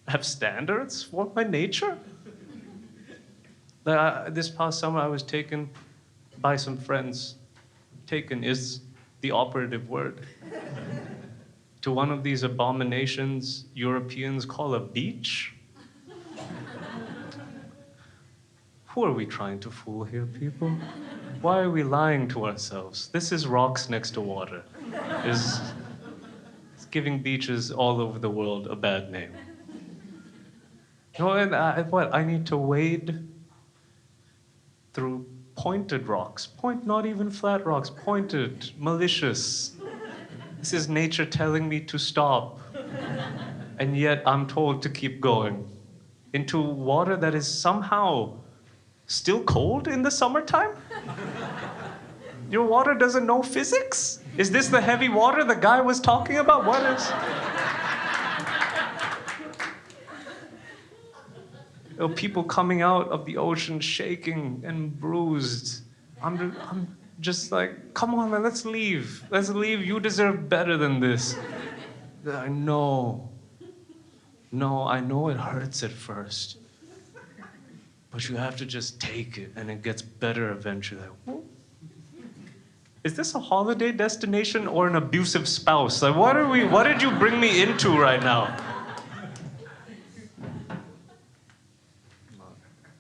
have standards for my nature. This past summer, I was taken by some friends taken is the operative word. To one of these abominations Europeans call a beach? Who are we trying to fool here, people? Why are we lying to ourselves? This is rocks next to water. It's giving beaches all over the world a bad name. No, and I need to wade through pointed rocks. Not even flat rocks, pointed, malicious. This is nature telling me to stop. And yet I'm told to keep going. Into water that is somehow still cold in the summertime? Your water doesn't know physics? Is this the heavy water the guy was talking about? What is... People coming out of the ocean shaking and bruised. I'm just like, come on, man, let's leave. Let's leave. You deserve better than this. I know. No, I know it hurts at first. But you have to just take it, and it gets better eventually. Is this a holiday destination or an abusive spouse? Like, what did you bring me into right now?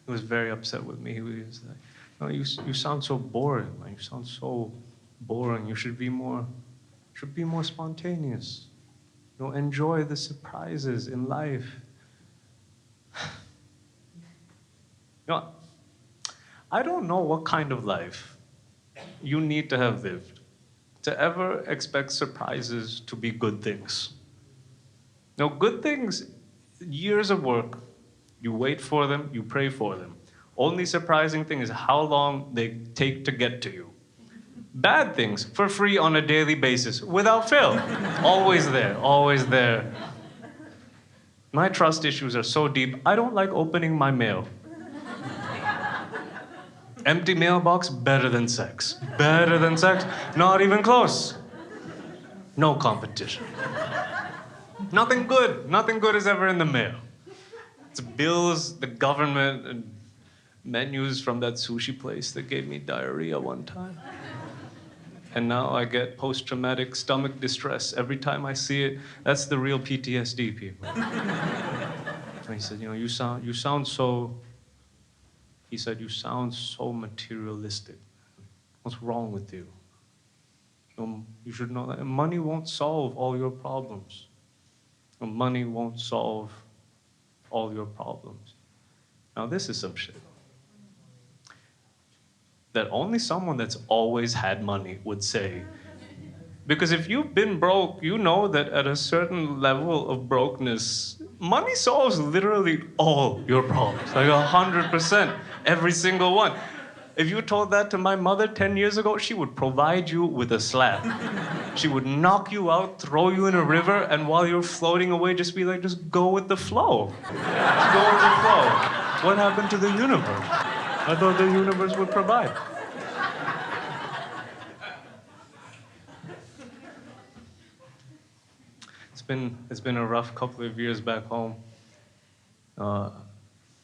He was very upset with me. He was like, "No, you sound so boring. Man. You sound so boring. You should be more spontaneous. You know, enjoy the surprises in life." You know, I don't know what kind of life you need to have lived to ever expect surprises to be good things. Now, good things, years of work, you wait for them, you pray for them. Only surprising thing is how long they take to get to you. Bad things, for free on a daily basis, without fail. Always there, always there. My trust issues are so deep, I don't like opening my mail. Empty mailbox, better than sex. Better than sex, not even close. No competition. Nothing good is ever in the mail. It's bills, the government, and menus from that sushi place that gave me diarrhea one time. And now I get post-traumatic stomach distress every time I see it. That's the real PTSD, people. And he said, you sound so... He said, you sound so materialistic. What's wrong with you? You should know that money won't solve all your problems. Money won't solve all your problems. Now, this is some shit that only someone that's always had money would say. Because if you've been broke, you know that at a certain level of brokenness, money solves literally all your problems, like 100%, every single one. If you told that to my mother 10 years ago, she would provide you with a slap. She would knock you out, throw you in a river, and while you're floating away, just be like, just go with the flow. Just go with the flow. What happened to the universe? I thought the universe would provide. It's been a rough couple of years back home.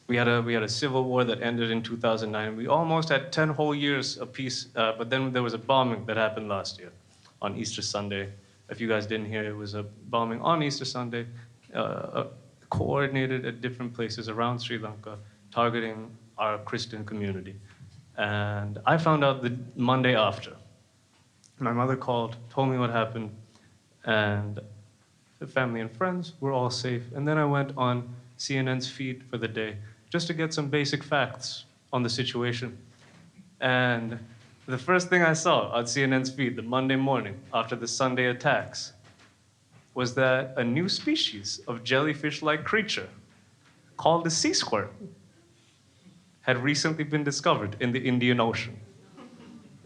We had a civil war that ended in 2009. We almost had 10 whole years of peace, but then there was a bombing that happened last year on Easter Sunday. If you guys didn't hear, it was a bombing on Easter Sunday, coordinated at different places around Sri Lanka, targeting our Christian community. And I found out the Monday after. My mother called, told me what happened, and the family and friends were all safe. And then I went on CNN's feed for the day just to get some basic facts on the situation. And the first thing I saw on CNN's feed the Monday morning after the Sunday attacks was that a new species of jellyfish-like creature called a sea squirt had recently been discovered in the Indian Ocean.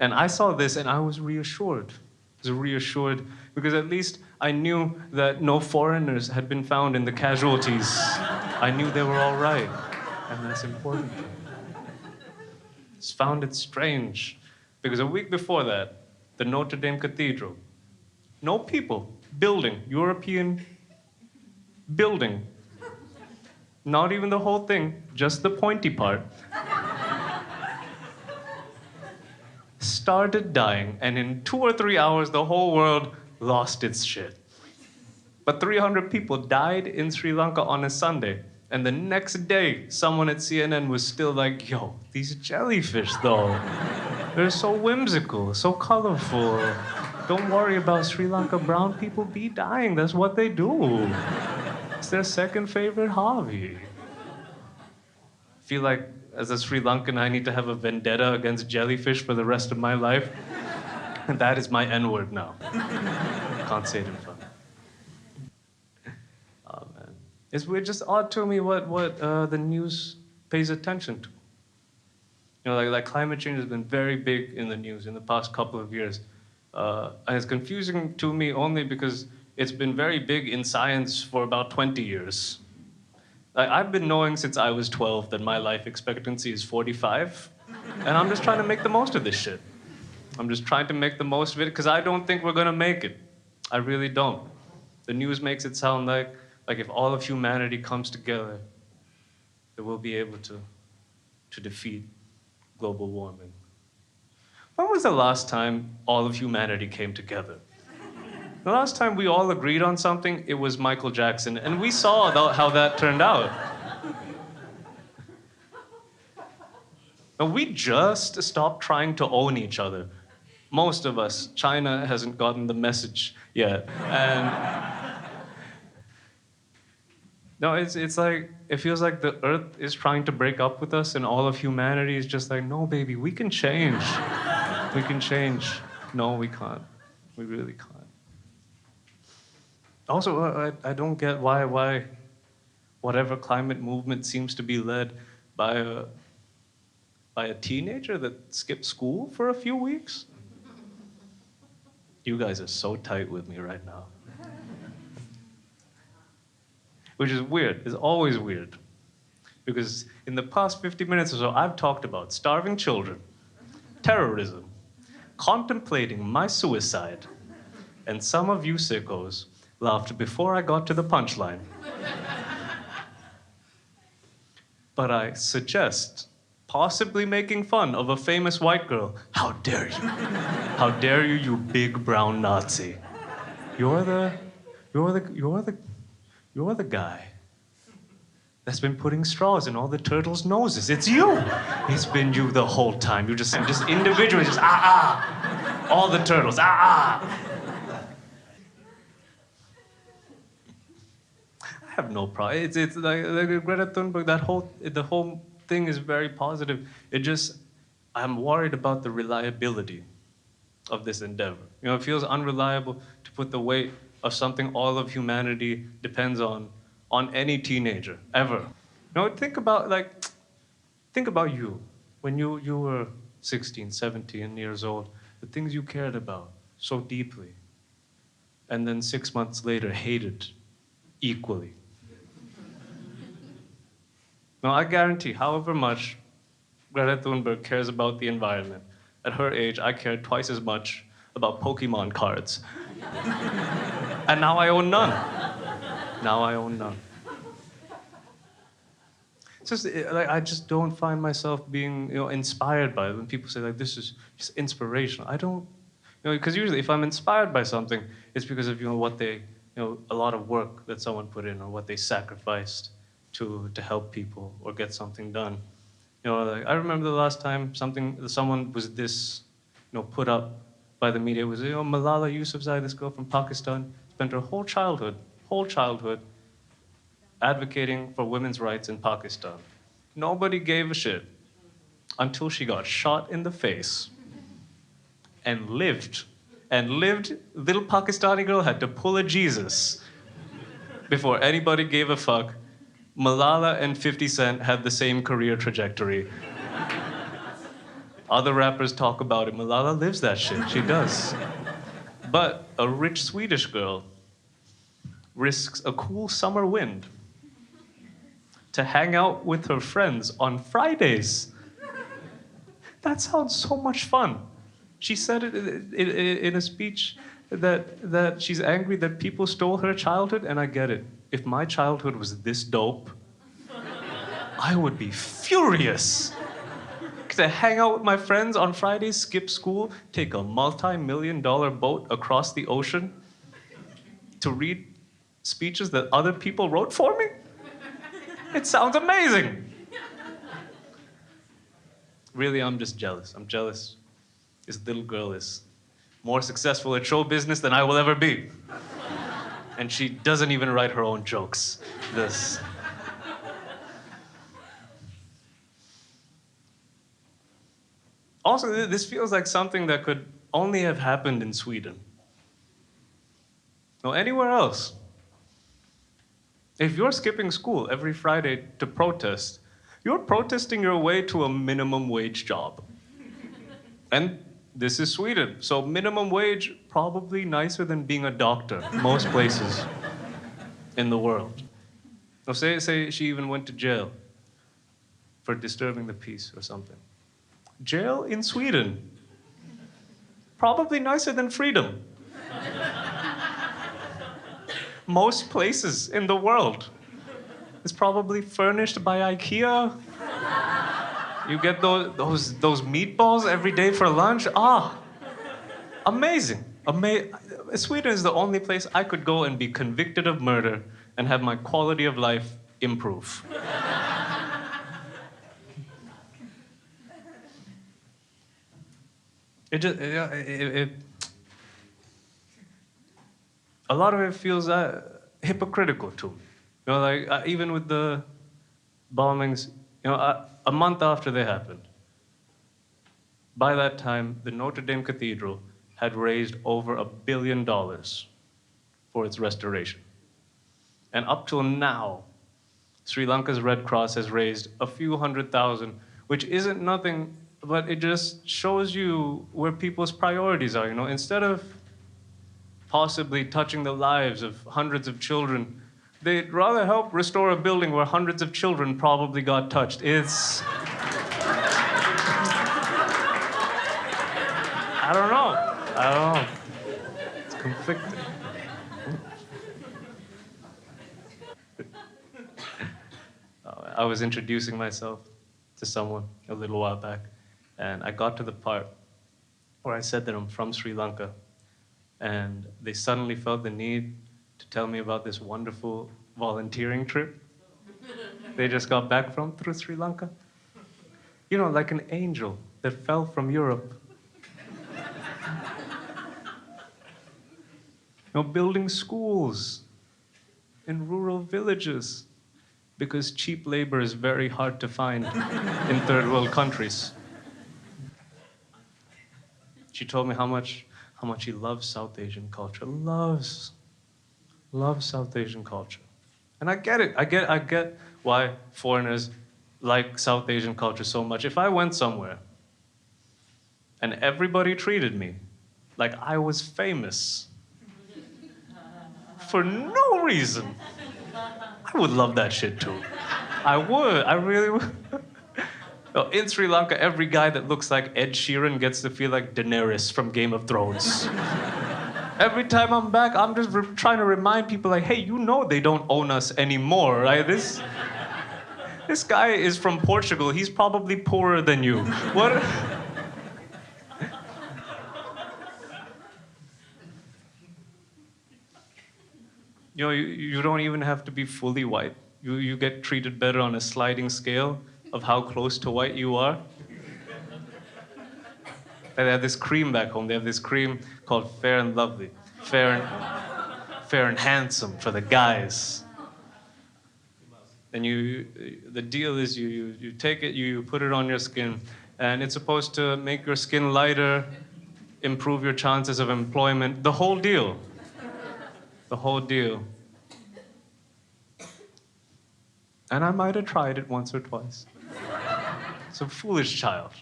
And I saw this and I was reassured. I was reassured because at least I knew that no foreigners had been found in the casualties. I knew they were all right, and that's important. Just found it strange because a week before that, the Notre Dame Cathedral, no people, building, European building, not even the whole thing, just the pointy part, started dying, and in 2 or 3 hours, the whole world lost its shit. But 300 people died in Sri Lanka on a Sunday. And the next day, someone at CNN was still like, yo, these jellyfish, though, they're so whimsical, so colorful. Don't worry about Sri Lanka. Brown people be dying. That's what they do. It's their second favorite hobby. I feel like, as a Sri Lankan, I need to have a vendetta against jellyfish for the rest of my life. And that is my N-word now. Can't say it in front. Oh, man. It's weird, just odd to me what the news pays attention to. You know, like climate change has been very big in the news in the past couple of years. And it's confusing to me only because it's been very big in science for about 20 years. I've been knowing since I was 12 that my life expectancy is 45, and I'm just trying to make the most of this shit. I'm just trying to make the most of it because I don't think we're gonna make it. I really don't. The news makes it sound like if all of humanity comes together, that we'll be able to defeat global warming. When was the last time all of humanity came together? The last time we all agreed on something, it was Michael Jackson, and we saw how that turned out. And we just stopped trying to own each other. Most of us. China hasn't gotten the message yet. And no, it's like, it feels like the earth is trying to break up with us, and all of humanity is just like, no, baby, we can change. We can change. No, we can't. We really can't. Also, I don't get why whatever climate movement seems to be led by a teenager that skipped school for a few weeks. You guys are so tight with me right now. Which is weird. It's always weird. Because in the past 50 minutes or so, I've talked about starving children, terrorism, contemplating my suicide, and some of you sickos laughed before I got to the punchline. But I suggest possibly making fun of a famous white girl. How dare you? How dare you, you big brown Nazi? You're the guy that's been putting straws in all the turtles' noses. It's you. It's been you the whole time. You just individually, all the turtles, I have no problem. It's like Greta Thunberg. The whole thing is very positive. I'm worried about the reliability of this endeavor. You know, it feels unreliable to put the weight of something all of humanity depends on any teenager ever. You know, think about you when you were 16, 17 years old. The things you cared about so deeply, and then 6 months later hated equally. Now, I guarantee, however much Greta Thunberg cares about the environment, at her age, I cared twice as much about Pokemon cards. And now I own none. It's just, I just don't find myself being, inspired by it. When people say, this is just inspirational. I don't, because usually if I'm inspired by something, it's because of, what they, a lot of work that someone put in or what they sacrificed to help people or get something done. I remember the last time someone was this, put up by the media. It was, Malala Yousafzai, this girl from Pakistan, spent her whole childhood advocating for women's rights in Pakistan. Nobody gave a shit until she got shot in the face and lived. Little Pakistani girl had to pull a Jesus before anybody gave a fuck. Malala and 50 Cent had the same career trajectory. Other rappers talk about it. Malala lives that shit. She does. But a rich Swedish girl risks a cool summer wind to hang out with her friends on Fridays. That sounds so much fun. She said it in a speech that she's angry that people stole her childhood, and I get it. If my childhood was this dope, I would be furious. to hang out with my friends on Fridays, skip school, take a multi-million-dollar boat across the ocean to read speeches that other people wrote for me? It sounds amazing. Really, I'm just jealous. I'm jealous. This little girl is more successful at show business than I will ever be. And she doesn't even write her own jokes. This. Also, this feels like something that could only have happened in Sweden. No, anywhere else. If you're skipping school every Friday to protest, you're protesting your way to a minimum wage job. And this is Sweden, so minimum wage, probably nicer than being a doctor, most places in the world. Or say she even went to jail for disturbing the peace or something. Jail in Sweden, probably nicer than freedom. Most places in the world. It's probably furnished by IKEA. You get those meatballs every day for lunch. Amazing. Sweden is the only place I could go and be convicted of murder and have my quality of life improve. A lot of it feels hypocritical to me. You know, like even with the bombings, you know, a month after they happened, by that time, the Notre Dame Cathedral had raised over $1 billion for its restoration. And up till now, Sri Lanka's Red Cross has raised a few $100,000, which isn't nothing, but it just shows you where people's priorities are. You know, instead of possibly touching the lives of hundreds of children, they'd rather help restore a building where hundreds of children probably got touched. I don't know. It's conflicting. I was introducing myself to someone a little while back, and I got to the part where I said that I'm from Sri Lanka, and they suddenly felt the need to tell me about this wonderful volunteering trip they just got back from through Sri Lanka. You know, like an angel that fell from Europe. You know, building schools in rural villages because cheap labor is very hard to find in third world countries. She told me how much she loves South Asian culture. Loves South Asian culture. And I get it. I get why foreigners like South Asian culture so much. If I went somewhere and everybody treated me like I was famous for no reason, I would love that shit too. I would. I really would. In Sri Lanka, every guy that looks like Ed Sheeran gets to feel like Daenerys from Game of Thrones. Every time I'm back, I'm just trying to remind people, like, hey, you know they don't own us anymore, right? This guy is from Portugal. He's probably poorer than you. What? You know, you don't even have to be fully white. You get treated better on a sliding scale of how close to white you are. They have this cream back home. They have this cream called Fair and Lovely. Fair and Handsome for the guys. And the deal is you take it, you put it on your skin, and it's supposed to make your skin lighter, improve your chances of employment, the whole deal. The whole deal. And I might have tried it once or twice. It's a foolish child.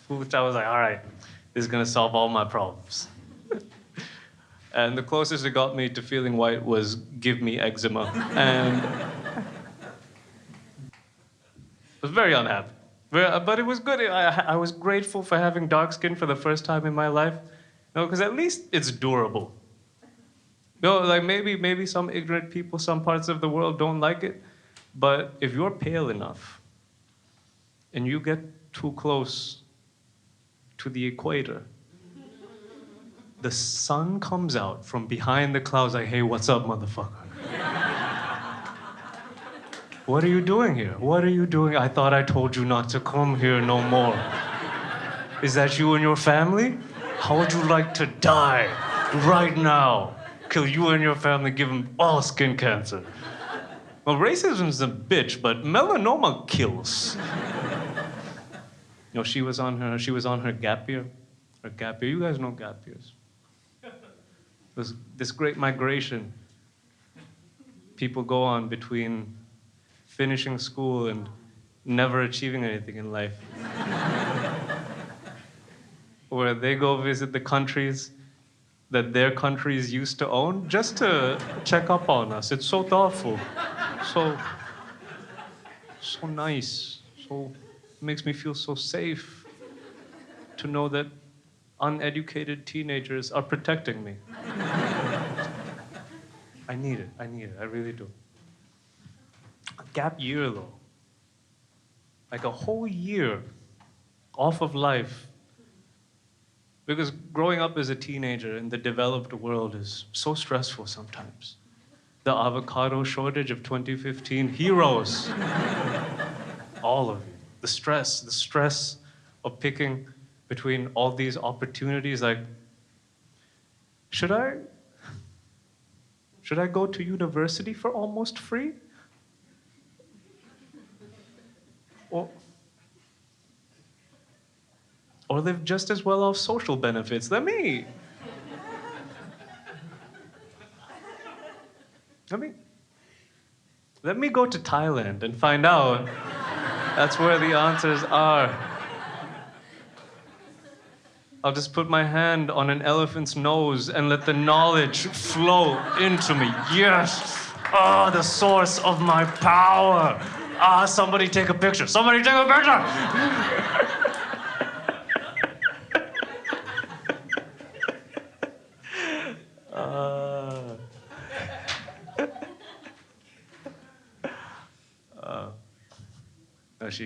Foolish child was like, all right, this is gonna solve all my problems. And the closest it got me to feeling white was give me eczema. And I was very unhappy. But it was good. I was grateful for having dark skin for the first time in my life. You know, because at least it's durable. You know, like maybe some ignorant people, some parts of the world don't like it. But if you're pale enough and you get too close to the equator. The sun comes out from behind the clouds like, hey, what's up, motherfucker? What are you doing here? What are you doing? I thought I told you not to come here no more. Is that you and your family? How would you like to die right now? Kill you and your family, give them all skin cancer. Well, racism's a bitch, but melanoma kills. You know, she was on her gap year. Her gap year. You guys know gap years. There's this great migration people go on between finishing school and never achieving anything in life. Where they go visit the countries that their countries used to own just to check up on us. It's so thoughtful, so nice, makes me feel so safe to know that uneducated teenagers are protecting me. I need it, I really do. A gap year though, like a whole year off of life. Because growing up as a teenager in the developed world is so stressful sometimes. The avocado shortage of 2015, heroes. All of you. The stress of picking between all these opportunities, like, should I go to university for almost free? Or live just as well off social benefits. Let me go to Thailand and find out. That's where the answers are. I'll just put my hand on an elephant's nose and let the knowledge flow into me. Yes! Ah, the source of my power. Ah, somebody take a picture. Somebody take a picture!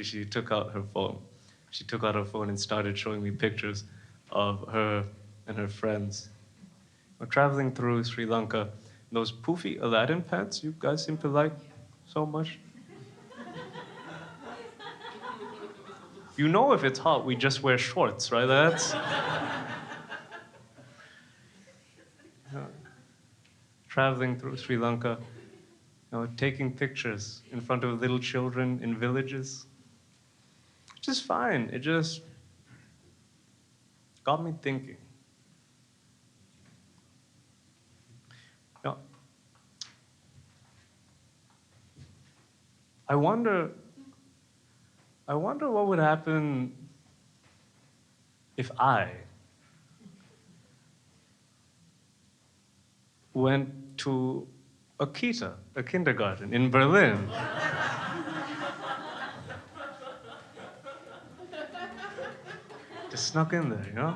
She took out her phone. She took out her phone and started showing me pictures of her and her friends. We're traveling through Sri Lanka. Those poofy Aladdin pants you guys seem to like so much. You know if it's hot, we just wear shorts, right? That's... Traveling through Sri Lanka, taking pictures in front of little children in villages. Which is fine. It just got me thinking. I wonder what would happen if I went to a kindergarten in Berlin. Just snuck in there,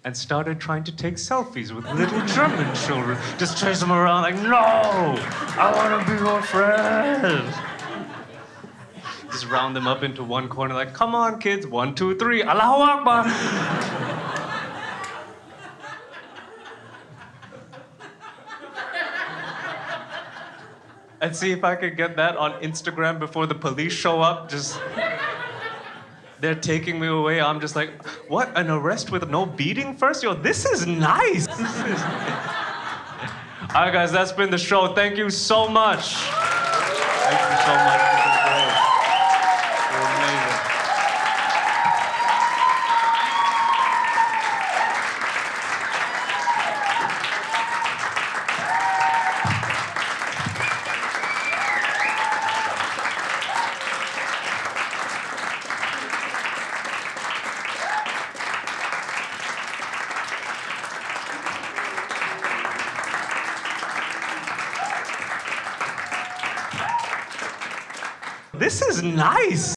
and started trying to take selfies with little German children. Just chase them around like, no, I want to be your friend. Just round them up into one corner like, come on, kids, 1, 2, 3, Allahu Akbar. And see if I could get that on Instagram before the police show up. Just, they're taking me away. I'm just like, what, an arrest with no beating first? Yo, this is nice. All right, guys, that's been the show. Thank you so much. Thank you so much. This is great. You're amazing. This is nice.